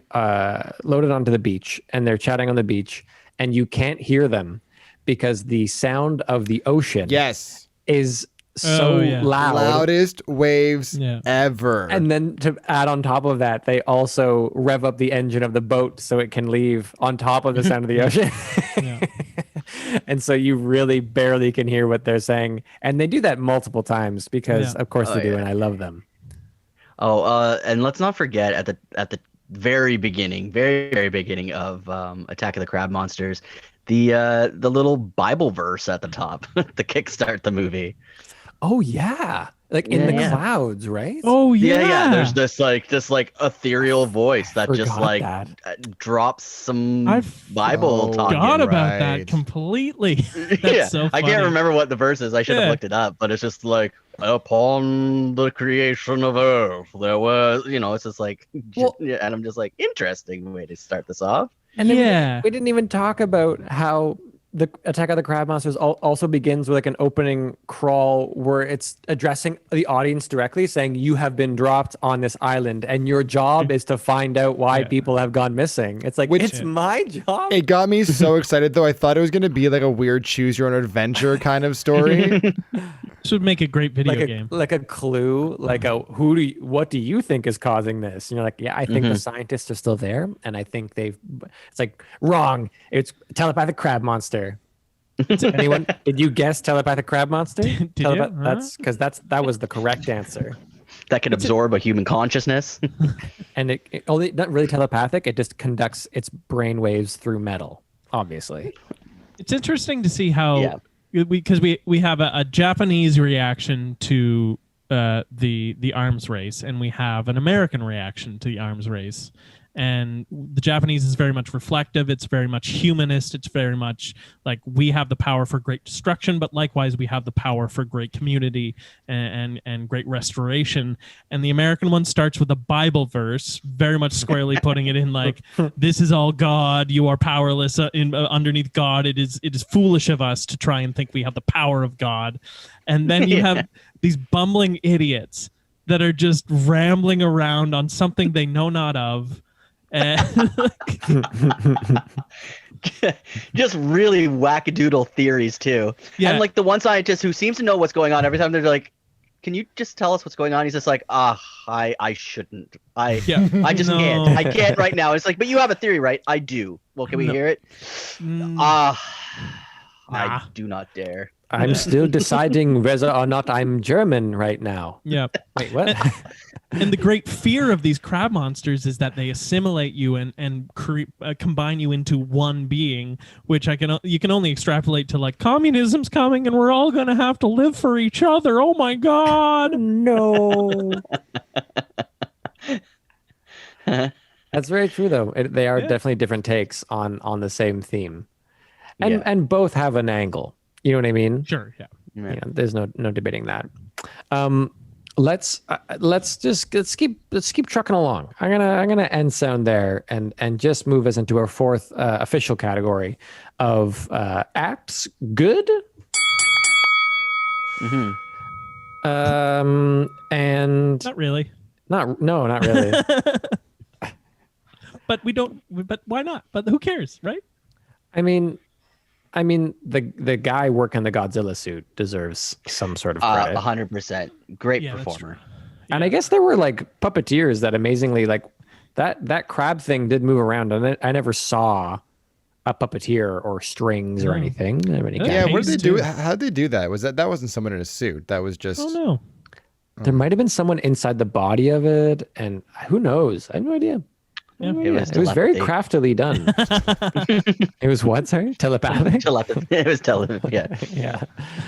loaded onto the beach, and they're chatting on the beach, and you can't hear them because the sound of the ocean Yes. is so yeah. loud. Loudest waves Yeah. ever. And then to add on top of that, they also rev up the engine of the boat so it can leave on top of the sound of the ocean. Yeah. And so you really barely can hear what they're saying. And they do that multiple times because, Yeah. of course, they do, yeah. and I love them. Oh, and let's not forget at the very beginning, very beginning of Attack of the Crab Monsters, the little Bible verse at the top to kickstart the movie. Oh, yeah. Like in the Yeah. clouds, right? Oh yeah. Yeah. There's this like ethereal voice that just Forgot like that. drops some I Bible talk. Forgot in. about right. that completely. That's Yeah, so I funny. can't remember what the verse is. I should have Yeah. looked it up, but it's just like upon the creation of Earth, there was, it's just like, Well- yeah, and I'm just like, interesting way to start this off. And then Yeah. we didn't even talk about how the Attack of the Crab Monsters also begins with like an opening crawl where it's addressing the audience directly, saying you have been dropped on this island and your job is to find out why Yeah. people have gone missing. It's like, Which- it's my job. It got me so excited though. I thought it was going to be like a weird choose your own adventure kind of story. This would make a great video game. Like a clue, like a what do you think is causing this? And you're like, yeah, I think the scientists are still there, and I think it's like wrong. It's telepathic crab monster. Anyone? Did you guess telepathic crab monster? Did you? Huh? That's because that was the correct answer. That could absorb a human consciousness. And it only not really telepathic. It just conducts its brain waves through metal. Obviously, It's interesting to see how Yeah. because we have a Japanese reaction to the arms race, and we have an American reaction to the arms race, And the Japanese is very much reflective. It's very much humanist. It's very much like we have the power for great destruction, but likewise we have the power for great community and great restoration. And the American one starts with a Bible verse, very much squarely putting it in like, this is all God. You are powerless underneath God. It is foolish of us to try and think we have the power of God. And then you have these bumbling idiots that are just rambling around on something they know not of. Just really wackadoodle theories too. Yeah. And like the one scientist who seems to know what's going on every time they're like, can you just tell us what's going on? He's just like, I shouldn't. I just can't. I can't right now. It's like, but you have a theory, right? I do. Well, can we hear it? I do not dare. I'm still deciding whether or not I'm German right now. Yeah. Wait, what? And the great fear of these crab monsters is that they assimilate you and combine you into one being, which you can only extrapolate to like communism's coming and we're all going to have to live for each other. Oh my God. No. That's very true, though. They are definitely different takes on the same theme, and both have an angle. You know what I mean? Sure. Yeah. Yeah, there's no debating that. Let's keep trucking along. I'm gonna end sound there and just move us into our fourth official category of acts good. And Not really. not really. But we don't. But why not? But who cares, right? I mean, the guy working the Godzilla suit deserves some sort of credit. 100%. Great Yeah, that's performer. And I guess there were like puppeteers that amazingly like that crab thing did move around, and I never saw a puppeteer or strings or anything. Yeah, what did they do? How did they do that? That wasn't someone in a suit. That was just. Oh no. There might have been someone inside the body of it, and who knows? I have no idea. Yeah. It was very craftily done. It was what? Sorry, telepathic. It was telepathic. Yeah. Yeah.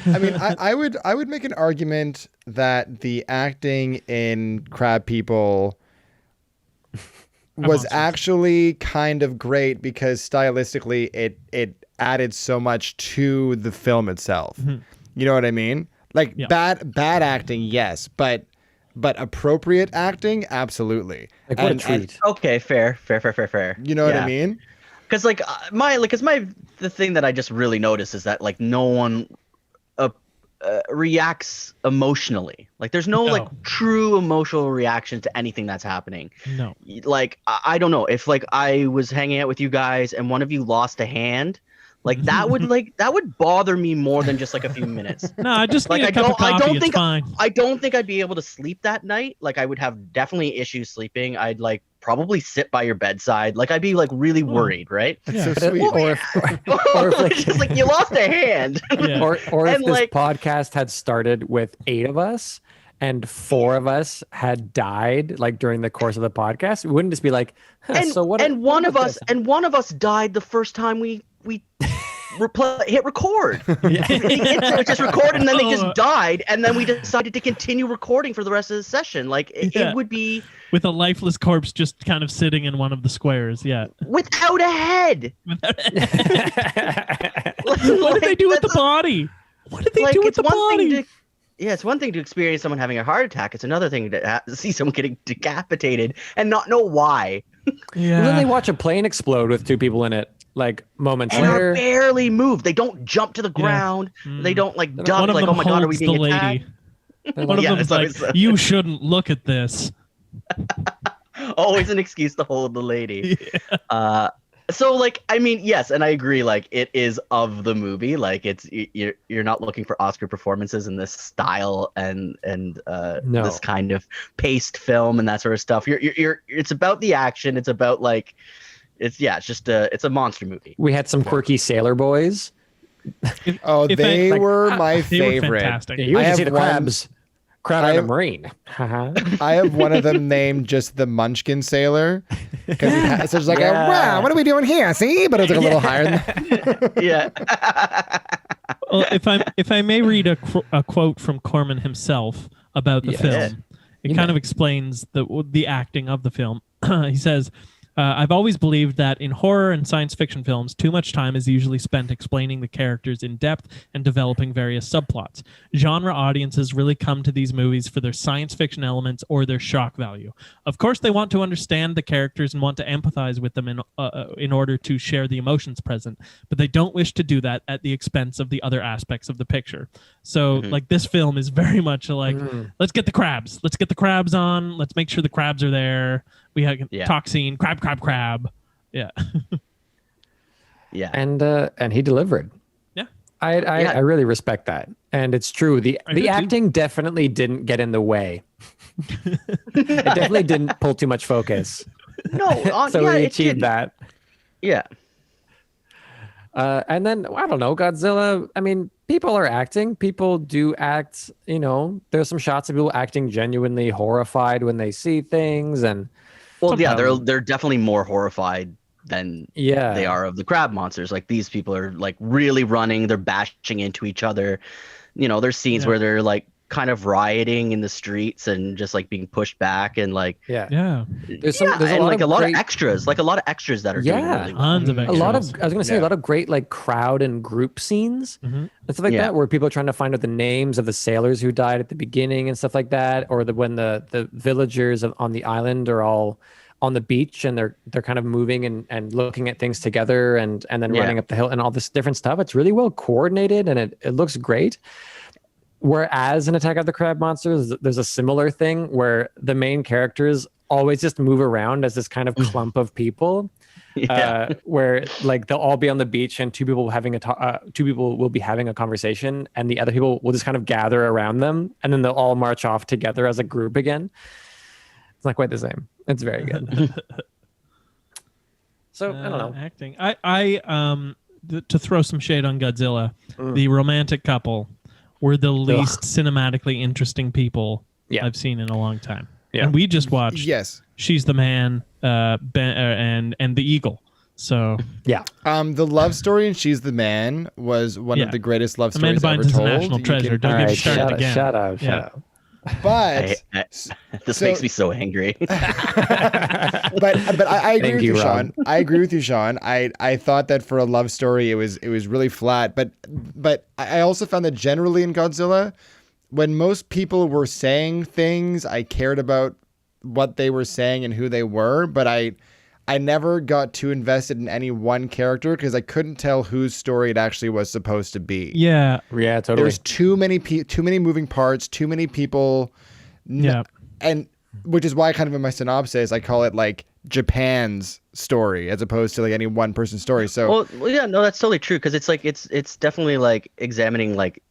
I mean, I would make an argument that the acting in Crab People was actually kind of great because stylistically it added so much to the film itself. Mm-hmm. You know what I mean? Like bad acting, yes, but appropriate acting, absolutely. Like what a treat. Okay, fair. You know what I mean? Because the thing that I just really noticed is that like no one reacts emotionally. Like there's no like true emotional reaction to anything that's happening. No. Like I don't know if like I was hanging out with you guys and one of you lost a hand. Like that would bother me more than just like a few minutes. No, I just like need a cup of coffee. It's fine. I don't think I'd be able to sleep that night. Like I would have definitely issues sleeping. I'd like probably sit by your bedside. Like I'd be like really worried, right? That's so sweet. Or if like, it's like you lost a hand. Yeah. or if And, this like- podcast had started with 8 of us and 4 of us had died like during the course of the podcast, we wouldn't just be like, so what? And one of us died the first time we hit record. The intro just recorded and then they just died, and then we decided to continue recording for the rest of the session. Like it would be with a lifeless corpse just kind of sitting in one of the squares. Yeah. without a head. What did they do with the body? What did they do with the body? It's one thing to experience someone having a heart attack. It's another thing to see someone getting decapitated and not know why. Yeah. Then they watch a plane explode with 2 people in it, like moments And later. they barely move. They don't jump to the ground. They don't like duck. One of Like, them oh my god, are we holds the being lady. attacked? One of Yeah, them's it's like, always- you shouldn't look at this. Always an excuse to hold the lady. So like, I mean, yes, and I agree. Like, it is of the movie. Like, you're not looking for Oscar performances in this style and No. this kind of paced film and that sort of stuff. It's about the action. It's about like, it's a monster movie. We had some quirky sailor boys. They were my They were favorite. fantastic. You I want to see have the one- crabs. Crowd I on a have- marine. Haha. I have one of them named just the Munchkin Sailor because so it's like, Yeah. wow, what are we doing here? See, but it's like a little higher than that. Yeah. Well, if I may read a quote from Corman himself about the Yes. film, it kind of explains the acting of the film. He says, I've always believed that in horror and science fiction films, too much time is usually spent explaining the characters in depth and developing various subplots. Genre audiences really come to these movies for their science fiction elements or their shock value. Of course, they want to understand the characters and want to empathize with them in order to share the emotions present, but they don't wish to do that at the expense of the other aspects of the picture. So, like, this film is very much like, let's get the crabs. Let's get the crabs on. Let's make sure the crabs are there. We have talk scene, crab. Yeah. Yeah. And he delivered. Yeah. I really respect that. And it's true. The acting definitely didn't get in the way. It definitely didn't pull too much focus. No, So we achieved that. Yeah. And then, I don't know, Godzilla, I mean, people are acting. People do act, there's some shots of people acting genuinely horrified when they see things. And well, yeah, they're definitely more horrified than they are of the crab monsters. Like, these people are like really running, they're bashing into each other. There's scenes where they're like kind of rioting in the streets and just like being pushed back and like there's a lot of extras that are doing really well. Tons of extras. A lot of great like crowd and group scenes and stuff like that, where people are trying to find out the names of the sailors who died at the beginning and stuff like that, or when the villagers on the island are all on the beach and they're kind of moving and looking at things together and then running up the hill and all this different stuff. It's really well coordinated and it looks great. Whereas in Attack of the Crab Monsters, there's a similar thing where the main characters always just move around as this kind of clump of people, where like they'll all be on the beach and two people will be having a conversation, and the other people will just kind of gather around them, and then they'll all march off together as a group again. It's not quite the same. It's very good. So I don't know. Acting. To throw some shade on Godzilla, the romantic couple were the least cinematically interesting people I've seen in a long time. Yeah. And we just watched She's the Man, Ben, and the Eagle. So the love story in She's the Man was one of the greatest love stories Amanda ever Bynes told. is a national treasure. Don't get me started again. Shut up. But this makes me so angry. but I agree with you, Sean. I agree with you, Sean. I thought that for a love story, it was really flat. But I also found that generally in Godzilla, when most people were saying things, I cared about what they were saying and who they were. But I never got too invested in any one character because I couldn't tell whose story it actually was supposed to be. Yeah, totally. There's too many moving parts, too many people. And which is why kind of in my synopsis, I call it like Japan's story as opposed to like any one person's story. So that's totally true. Cause it's like, it's definitely like examining like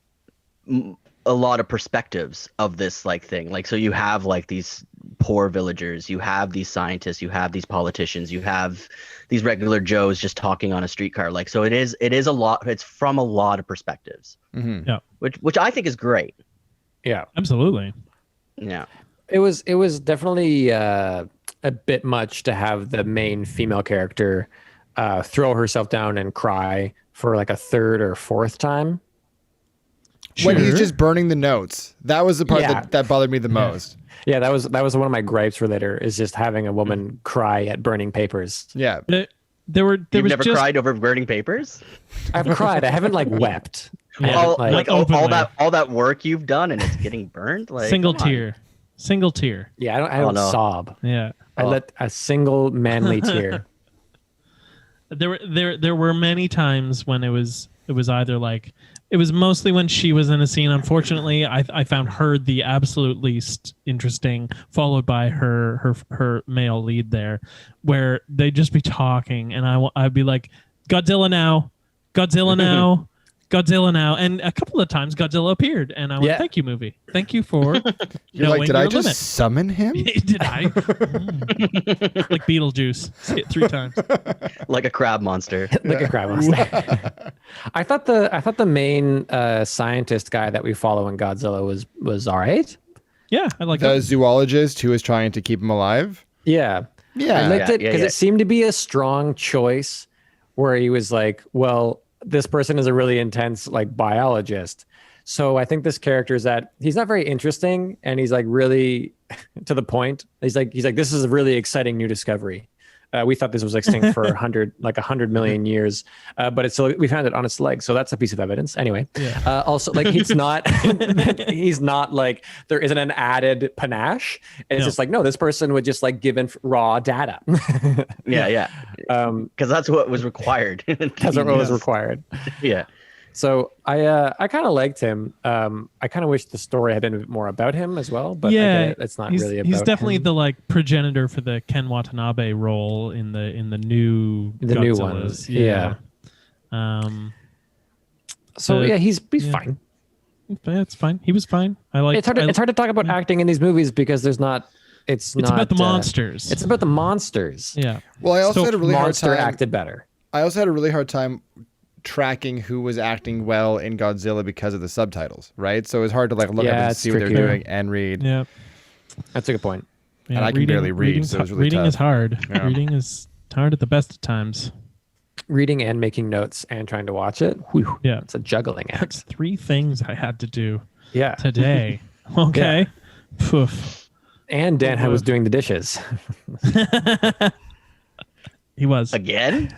a lot of perspectives of this like thing. Like, so you have like these poor villagers, you have these scientists, you have these politicians, you have these regular Joes just talking on a streetcar. Like, so it is a lot. It's from a lot of perspectives, which I think is great. Yeah, absolutely. Yeah, it was definitely a bit much to have the main female character throw herself down and cry for like a third or fourth time. When he's just burning the notes. That was the part that bothered me the most. Yeah, that was one of my gripes for later, is just having a woman cry at burning papers. Yeah. You've never cried over burning papers? I've cried. I haven't like wept. All that work you've done and it's getting burned? Like, single tear. Yeah, I don't sob. Yeah. I let a single manly tear. There were many times when it was either like, it was mostly when she was in a scene. Unfortunately, I found her the absolute least interesting, followed by her male lead there, where they'd just be talking, and I'd be like, Godzilla now, Godzilla now, and a couple of times Godzilla appeared, and I went, "Thank you, movie. Thank you for You're knowing like, did your I just limit." summon him? Did I? Like Beetlejuice, say it 3 times. Like a crab monster. Like a crab monster. I thought the main scientist guy that we follow in Godzilla was all right. Yeah, I like the that. zoologist who was trying to keep him alive. Yeah. I liked it because it seemed to be a strong choice, where he was like, well, this person is a really intense like biologist. So I think this character is that he's not very interesting, and he's like really to the point. He's like, this is a really exciting new discovery. We thought this was extinct for 100 million years, but we found it on its legs. So that's a piece of evidence. Anyway, also like he's not like there isn't an added panache. It's just like, no, this person would just like give in raw data. Yeah. Because that's what was required. That's what was required. Yeah. So I kind of liked him. I kind of wish the story had been a bit more about him as well, but it's not really about him. He's definitely the like progenitor for the Ken Watanabe role in the new new Godzillas. ones. Yeah. So he's fine. Yeah, it's fine. He was fine. It's hard to talk about acting in these movies because there's not. It's not about the monsters. It's about the monsters. Yeah. Well, I also had a really hard Monster time. acted better. I also had a really hard time tracking who was acting well in Godzilla because of the subtitles, right? So it's hard to like look up and see what they're doing and read. Yeah. That's a good point. Yeah, And I can barely read, so it's really reading tough. is hard. Yeah. Reading is hard at the best of times. Reading and making notes and trying to watch it. Whew, Yeah. it's a juggling That's act. 3 things I had to do Yeah. today. Okay. Poof. And Dan was doing the dishes. He was. Again?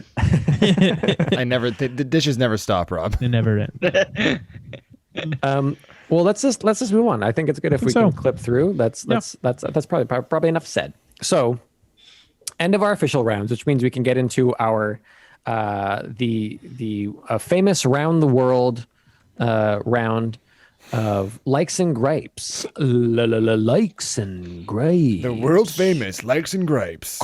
The dishes never stop, Rob. They never end. Well, let's just move on. I think it's good if we can clip through. That's probably enough said. So, end of our official rounds, which means we can get into our the famous round the world round of likes and gripes. Likes and gripes. The world famous likes and gripes.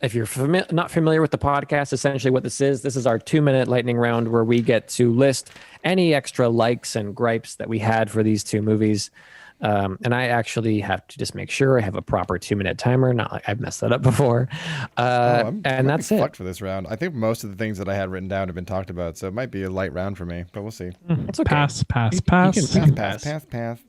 If you're not familiar with the podcast, essentially what this is our 2-minute lightning round where we get to list any extra likes and gripes that we had for these 2 movies. And I actually have to just make sure I have a proper 2-minute timer. Not like I've messed that up before. And that's it. Fucked for this round. I think most of the things that I had written down have been talked about, so it might be a light round for me, but we'll see. It's okay. Pass. You can Pass.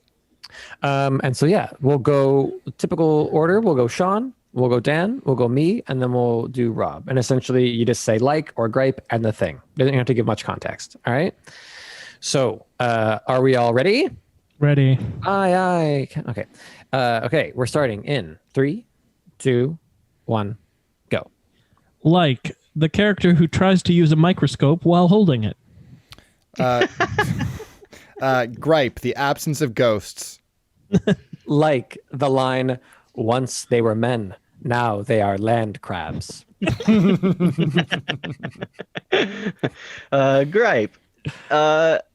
And so, we'll go typical order. We'll go Sean, we'll go Dan, we'll go me, and then we'll do Rob. And essentially, you just say like or gripe and the thing. You don't have to give much context. All right. So, are we all ready? Ready. Aye. Okay. Okay. We're starting in 3, 2, 1, go. Like the character who tries to use a microscope while holding it. Gripe, the absence of ghosts. Like the line, once they were men, now they are land crabs. Gripe.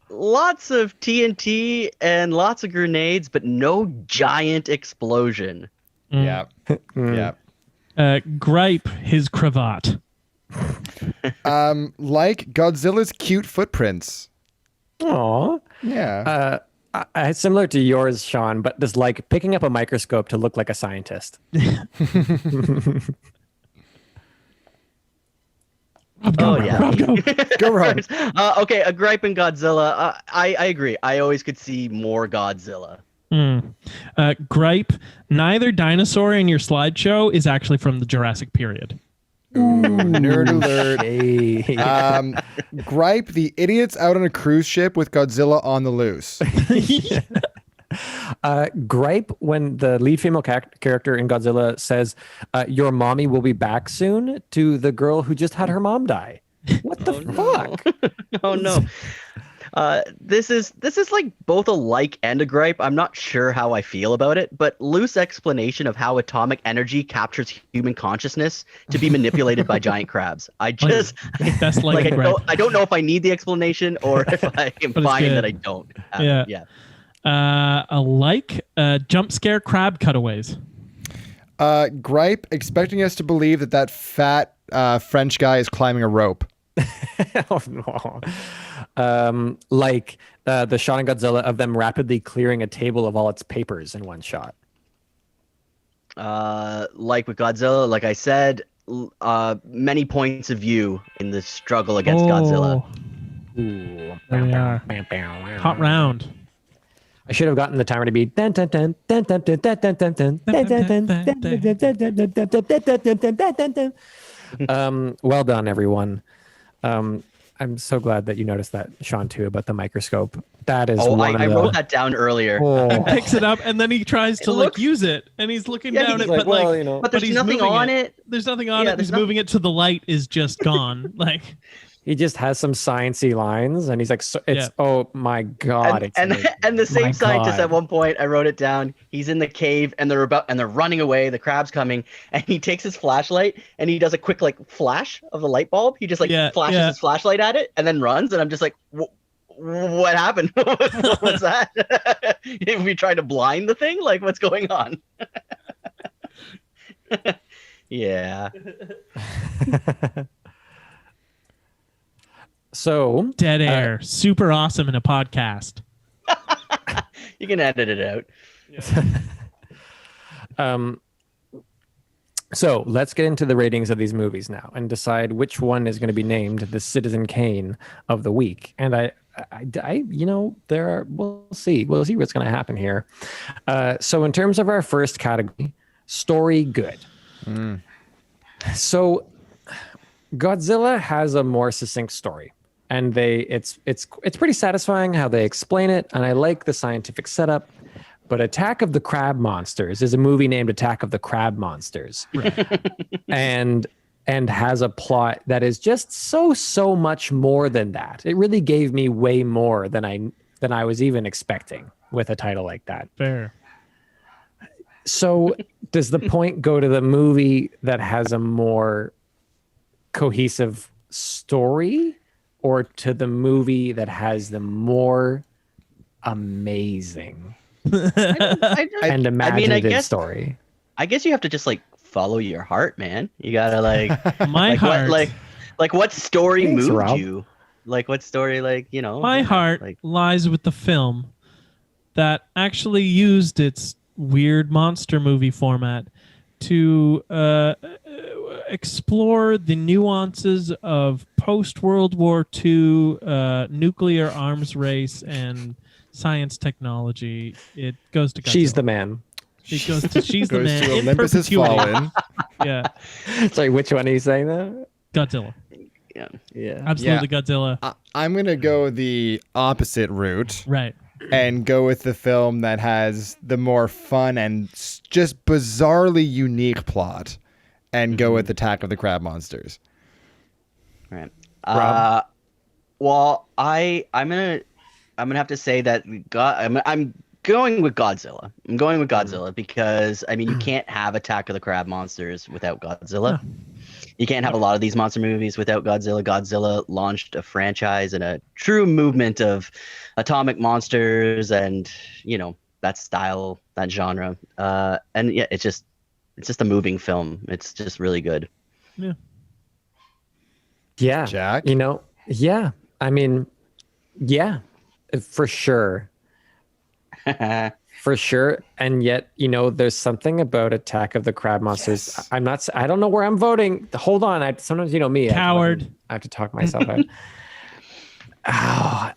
Lots of TNT and lots of grenades, but no giant explosion. Yeah. Yeah. Gripe his cravat. Like Godzilla's cute footprints. Aw. Yeah. Similar to yours, Sean, but just like picking up a microscope to look like a scientist. Oh yeah. Rob, go. Go, Rob. Okay, a gripe in Godzilla. I agree. I always could see more Godzilla. Gripe, neither dinosaur in your slideshow is actually from the Jurassic period. Nerd alert. Hey. Gripe, the idiots out on a cruise ship with Godzilla on the loose. Gripe when the lead female character in Godzilla says, your mommy will be back soon, to the girl who just had her mom die. What the fuck? Oh no. This is like both a like and a gripe. I'm not sure how I feel about it, but loose explanation of how atomic energy captures human consciousness to be manipulated by giant crabs. I just That's like a gripe. I don't know if I need the explanation or if I am But it's fine good. that I don't. Yeah. A like jump scare crab cutaways. Gripe, expecting us to believe that fat French guy is climbing a rope. Oh no. Like the shot in Godzilla of them rapidly clearing a table of all its papers in one shot. Like with Godzilla, like I said, many points of view in the struggle against Godzilla. Ooh. There we are. Hot round. I should have gotten the timer to be dun, dun, dun, dun, dun, dun, dun, dun, dun, dun, dun, dun, dun, dun, dun. Well done, everyone. I'm so glad that you noticed that, Sean, too, about the microscope. That is Oh, one of I the. wrote that down earlier. Oh. Picks it up and then he tries to looks- use it and he's looking Yeah, down he's it, like, but well, like, you know, But there's he's nothing moving on it. There's nothing on Yeah, it. He's there's nothing- moving it to the light is just gone. Like, he just has some sciencey lines, and he's like, so, "It's Yeah. oh my god!" It's And amazing. and the same My scientist God. at one point, I wrote it down. He's in the cave and they're running away. The crab's coming, and he takes his flashlight and he does a quick like flash of the light bulb. He just like Yeah, flashes yeah. his flashlight at it and then runs. And I'm just like, what happened? What was that? If we tried to blind the thing, like what's going on? Yeah. So dead air. Super awesome in a podcast. You can edit it out. So let's get into the ratings of these movies now and decide which one is going to be named the Citizen Kane of the week. And I you know, we'll see what's going to happen here. So in terms of our first category, story good. So Godzilla has a more succinct story, and it's pretty satisfying how they explain it, and I like the scientific setup. But Attack of the Crab Monsters is a movie named Attack of the Crab Monsters, and has a plot that is just so much more than that. It really gave me way more than I was even expecting with a title like that. Fair. So does the point go to the movie that has a more cohesive story, or to the movie that has the more amazing and imaginative story? I guess you have to just like follow your heart, man. You gotta like My like heart. what story Thanks, moved Rob. you? Like what story, like, you know? My heart like lies with the film that actually used its weird monster movie format to explore the nuances of post-World War II nuclear arms race and science technology. It goes to Godzilla. She's the man. It goes to she's the Goes man. to in Olympus has perpetuity. fallen. Yeah, Sorry, which one are you saying that? Godzilla. yeah. Absolutely, Godzilla. I'm going to go the opposite route Right. and go with the film that has the more fun and just bizarrely unique plot and go with Attack of the Crab Monsters. Right. Rob? Well, I'm gonna have to say that I'm going with Godzilla. I'm going with Godzilla because I mean you can't have Attack of the Crab Monsters without Godzilla. You can't have a lot of these monster movies without Godzilla. Godzilla launched a franchise and a true movement of atomic monsters and, you know, that style, that genre. And yeah, it's just a moving film. It's just really good. Yeah. Yeah. Jack? You know, yeah. I mean, yeah, for sure. For sure. And yet, you know, there's something about Attack of the Crab Monsters. Yes. I don't know where I'm voting. Hold on. Sometimes, you know me. Coward. I have to talk myself out.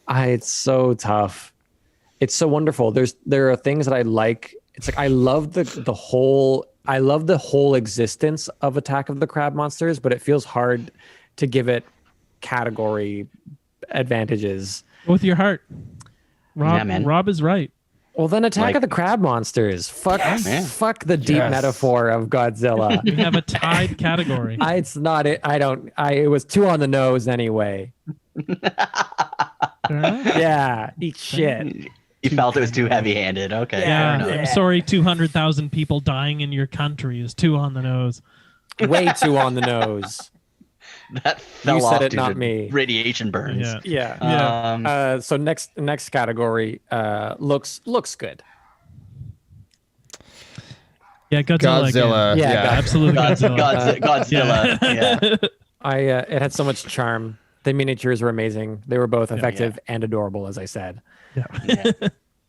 It's so tough. It's so wonderful. There are things that I like. It's like I love the whole existence of Attack of the Crab Monsters, but it feels hard to give it category advantages. With your heart. Rob, Yeah, man. Rob is right. Well, then Attack of the Crab Monsters. Fuck the deep metaphor of Godzilla. We have a tied category. It's not it. It was too on the nose anyway. Yeah, eat shit. You felt it was too heavy-handed. Okay. Yeah, fair enough. I'm sorry, 200,000 people dying in your country is too on the nose. Way too on the nose. That fell You off said it, due not to me. radiation burns. Yeah. Yeah. So next category looks good. Yeah, Godzilla. Godzilla. Again. Yeah, Absolutely Godzilla. Godzilla. Yeah. It had so much charm. The miniatures were amazing. They were both effective and adorable, as I said. Yeah.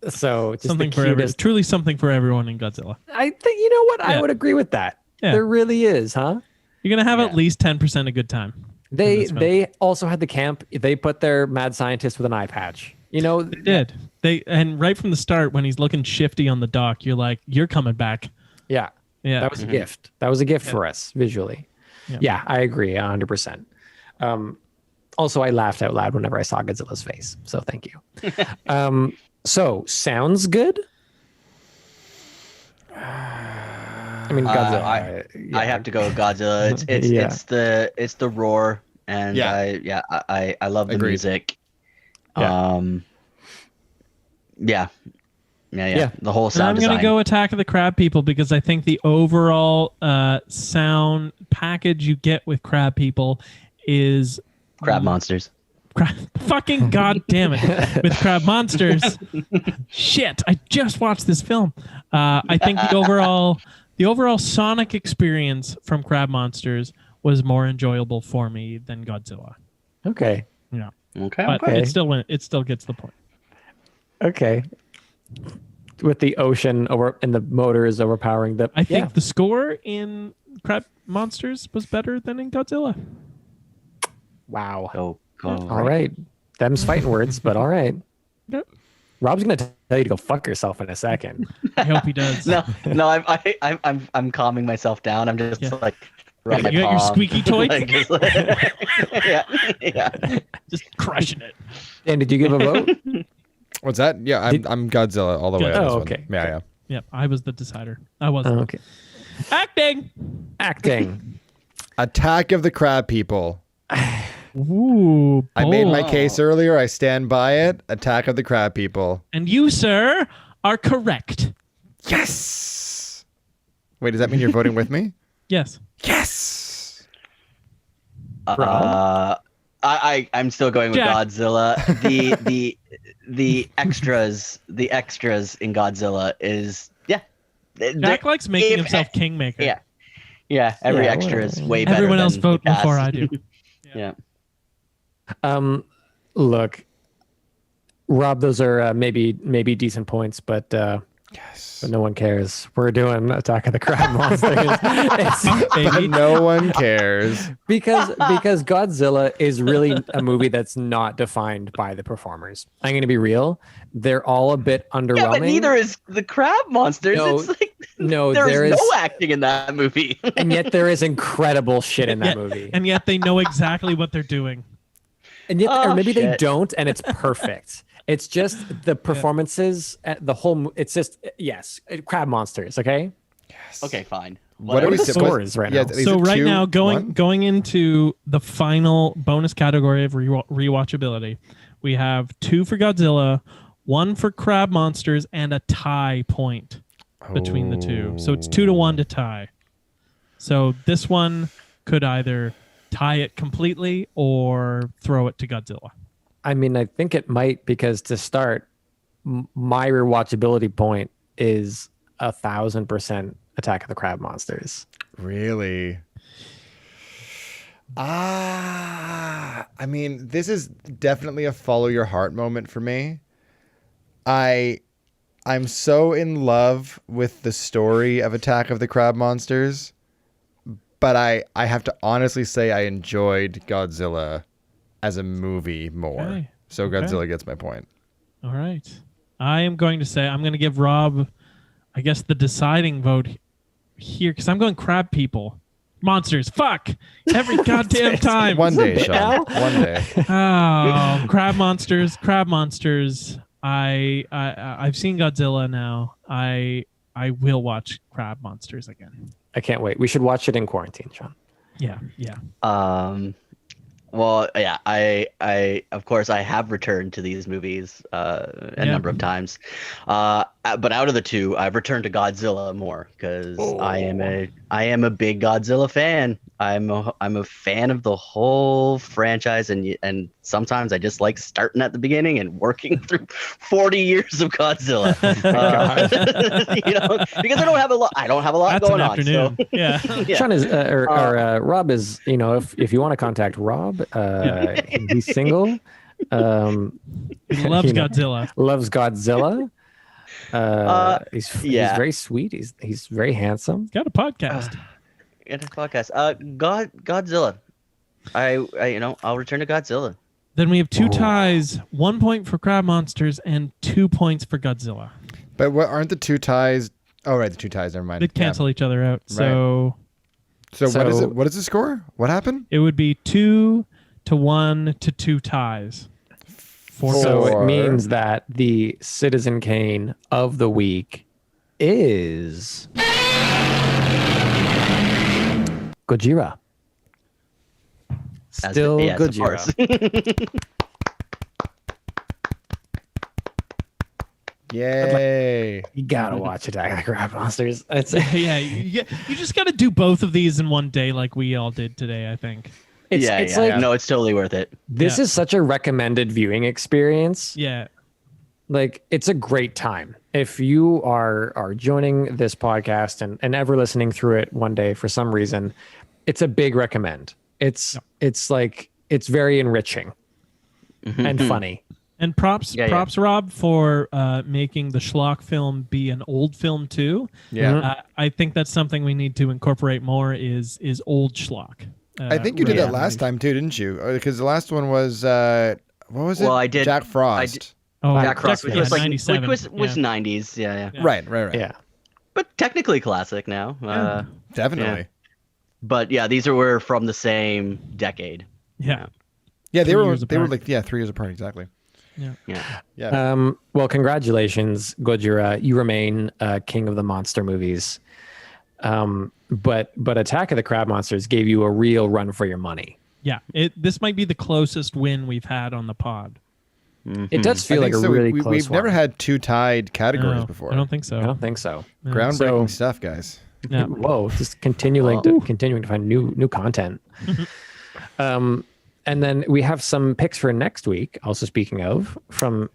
So just Something the for cutest. truly something for everyone in Godzilla. I think you know what? I Yeah. would agree with that. Yeah. There really is, huh? You're gonna have Yeah. at least 10% a good time. They also had the camp. They put their mad scientist with an eye patch. You know, They did. And right from the start, when he's looking shifty on the dock, you're like, you're coming back. yeah, Yeah. that was a gift. That was a gift for us visually. Yeah. Yeah, I agree 100%. Also, I laughed out loud whenever I saw Godzilla's face. So thank you. So sounds good. I mean, Godzilla. I have to go with Godzilla. It's the roar, and I love the Agreed. music. Yeah. Yeah. The whole And sound I'm design. gonna go Attack of the Crab People because I think the overall sound package you get with Crab People is Crab monsters. fucking goddamn it with Crab Monsters. Shit, I just watched this film. I think the overall sonic experience from Crab Monsters was more enjoyable for me than Godzilla. Okay. Yeah, Okay. but Okay. it still gets the point. Okay. With the ocean over and the motors overpowering the. I think the score in Crab Monsters was better than in Godzilla. Wow. Oh, All right. Them's fighting words, but all right. Yep. Rob's gonna tell you to go fuck yourself in a second. I hope he does. No, I'm calming myself down. I'm just Yeah. like rub my You got your palm. squeaky toy? Like, just yeah. Just crushing it. Dan, did you give a vote? What's that? Yeah, I'm Godzilla all the way. on Oh, this one. okay. Yeah. Yep, I was the decider. I wasn't. Okay. Acting. Acting. Attack of the Crab People. Ooh, I made my bold. case earlier. I stand by it. Attack of the Crab People. And you, sir, are correct. Yes. Wait, does that mean you're voting with me? Yes. Yes. I'm still going with Jack. Godzilla. The extras in Godzilla is Jack likes making if- himself kingmaker. Yeah. Every Yeah, extra well, is way better. Everyone else than vote the cast. before I do. Yeah. Look, Rob, those are maybe decent points, but Yes. but no one cares. We're doing Attack of the Crab Monsters. It's- But no one cares. because Godzilla is really a movie that's not defined by the performers. I'm going to be real; they're all a bit underwhelming. Yeah, but neither is the crab monsters. No, It's like no, there there is is, no acting in that movie. and yet there is incredible shit in that Yeah, movie. And yet they know exactly what they're doing. And yet, Oh, or maybe they shit. don't, and it's perfect. It's just the performances, the whole. It's just crab monsters. Okay, Okay, fine. What are we the supposed- scores right now? is So it right 2-1? now, going into the final bonus category of rewatchability, we have 2 for Godzilla, 1 for Crab Monsters, and a tie point between the two. So it's 2-1 to tie. So this one could either tie it completely or throw it to Godzilla. I mean, I think it might because to start, my rewatchability point is 1,000% Attack of the Crab Monsters. Really? I mean, this is definitely a follow your heart moment for me. I'm so in love with the story of Attack of the Crab Monsters, but I have to honestly say I enjoyed Godzilla as a movie more. Okay. So Okay. Godzilla gets my point. All right. I'm going to give Rob, I guess, the deciding vote here because I'm going Crab People. Monsters. Fuck. Every goddamn time. One day, Sean. One day. Oh, Crab Monsters. Crab Monsters. I've seen Godzilla now. I will watch Crab Monsters again. I can't wait. We should watch it in quarantine, Sean. Yeah. Well, yeah, I of course I have returned to these movies a number of times, but out of the two, I've returned to Godzilla more because I am a big Godzilla fan. I'm a fan of the whole franchise, and sometimes I just like starting at the beginning and working through 40 years of Godzilla. Because I don't have a lot. I don't have a lot That's going an on. afternoon. So, Yeah. yeah. Sean is, Rob is, if you want to contact Rob, he's single. He loves you know, Godzilla. Loves Godzilla. He's very sweet. He's very handsome. Got a podcast. In a podcast. Godzilla. I'll return to Godzilla. Then we have 2 ties, 1 point for Crab Monsters and 2 points for Godzilla. But what aren't the 2 ties? Oh, right, the 2 ties. Never mind. They'd cancel each other out. So So what is it? What is the score? What happened? it would be 2 to 1 to 2 ties. So it Four. means that the Citizen Kane of the week is Gojira. Still yes, of Gojira. course. Yay. You gotta watch Attack of the Crab Monsters. It's Yeah, you just got to do both of these in one day, like we all did today. I think. it's yeah. like No, it's totally worth it. this Yeah. is such a recommended viewing experience. Yeah, Like it's a great time if you are joining this podcast and ever listening through it one day for some reason. It's a big recommend. It's like it's very enriching and funny. and props, Yeah. Rob, for making the schlock film be an old film too. Yeah. I think that's something we need to incorporate more. Is old schlock. I think you did really that last time too, didn't you? Because the last one was what was it? Well, I did- Jack Frost. Oh, Jack Frost, which yeah, was like 97. which was yeah. 90s. Yeah. Right. Yeah. But technically classic now. Definitely. But yeah, these were from the same decade. Yeah. Yeah, they 3 were years they were apart. like 3 years apart exactly. Yeah. Yeah. Well, congratulations, Gojira. You remain king of the monster movies. But Attack of the Crab Monsters gave you a real run for your money. Yeah. This might be the closest win we've had on the pod. It does feel I like think a so. really We've close never one. had 2 tied categories No, before. I don't think so. I don't think so. Groundbreaking So- stuff, guys. Yeah. Whoa, just continuing to find new content. And then we have some picks for next week. Also, speaking of, from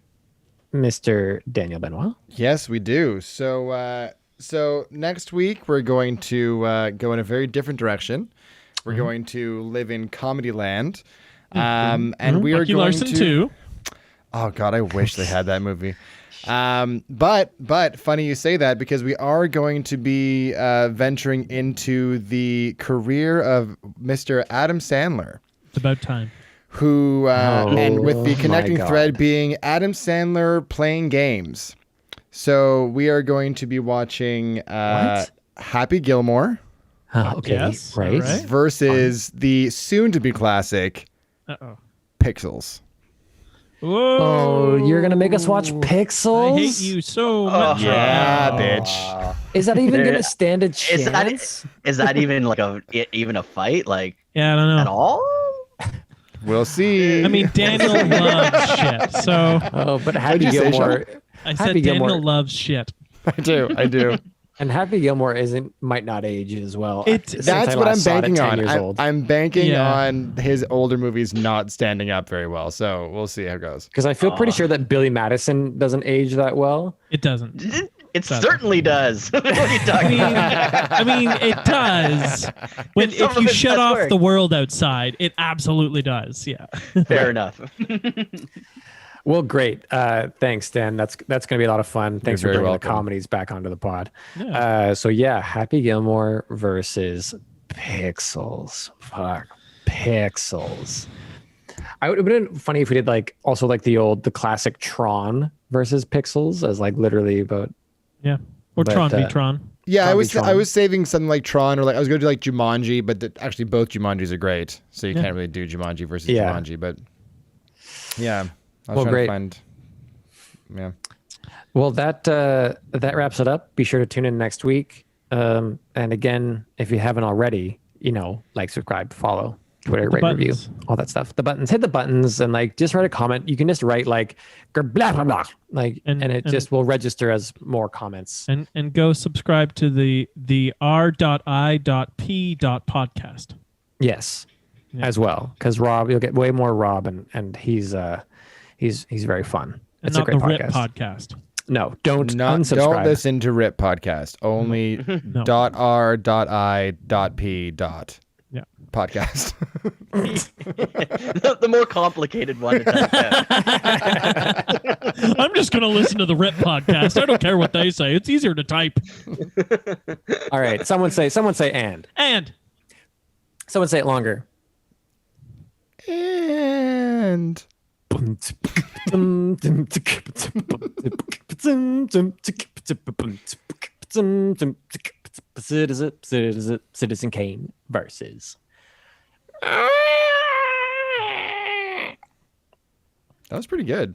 Mr. Daniel Benoit. Yes, we do. So next week we're going to go in a very different direction. We're going to live in comedy land. And we are Lucky going Larson to 2. Oh God, I wish they had that movie. But funny you say that because we are going to be venturing into the career of Mr. Adam Sandler, It's about time. who and with the my connecting God. thread being Adam Sandler playing games. So we are going to be watching What? Happy Gilmore Okay, Yes, right. all right. versus the soon-to-be classic Uh-oh. Pixels. Whoa. Oh, you're gonna make us watch Pixels? I hate you so much. Yeah, right now. bitch. Is that even There- gonna stand a Is chance? that even like even a fight like Yeah, I don't know. at all? We'll see. I mean, Daniel loves shit. So Oh, but What'd Happy you say, Gilmore I said Happy Daniel Gilmore. loves shit. I do. and Happy Gilmore might not age as well. Since That's I what I'm last saw it at banking 10 on. years old. I'm banking Yeah. on his older movies not standing up very well. So we'll see how it goes. Because I feel pretty sure that Billy Madison doesn't age that well. It doesn't. It certainly does. What are you talking about? I mean, it does. When Some if of you it shut does off work. the world outside, it absolutely does. Yeah. Fair enough. Well, great. Thanks, Dan. That's going to be a lot of fun. Thanks for very bringing welcome. the comedies back onto the pod. Yeah. So yeah, Happy Gilmore versus Pixels. Fuck, Pixels. It would have been funny if we did like the classic Tron versus Pixels as like literally about. Yeah. Or But, Tron v. Tron. Yeah, Probably I Tron. was saving something like Tron or like I was going to do like Jumanji, but actually both Jumanjis are great. So you can't really do Jumanji versus Yeah. Jumanji. But yeah, I was Well, trying great. to find. Yeah. Well, that wraps it up. Be sure to tune in next week. And again, if you haven't already, like, subscribe, follow, Twitter, rate, review, buttons. all that stuff. The buttons, hit the buttons, and like just write a comment. You can just write like blah blah blah, like, and it just will register as more comments. And go subscribe to the r.i.p. podcast. Yes, as well, because Rob, you'll get way more Rob, and he's very fun. And It's a not great the RIP podcast. podcast. No, don't Don't unsubscribe. listen to Rip Podcast. Only No. .r.i.p. Yeah. podcast. The more complicated one. I'm just going to listen to the RIP podcast. I don't care what they say. It's easier to type. All right, someone say and. And Someone say it longer. And Citizen Kane versus That was pretty good.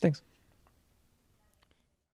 Thanks.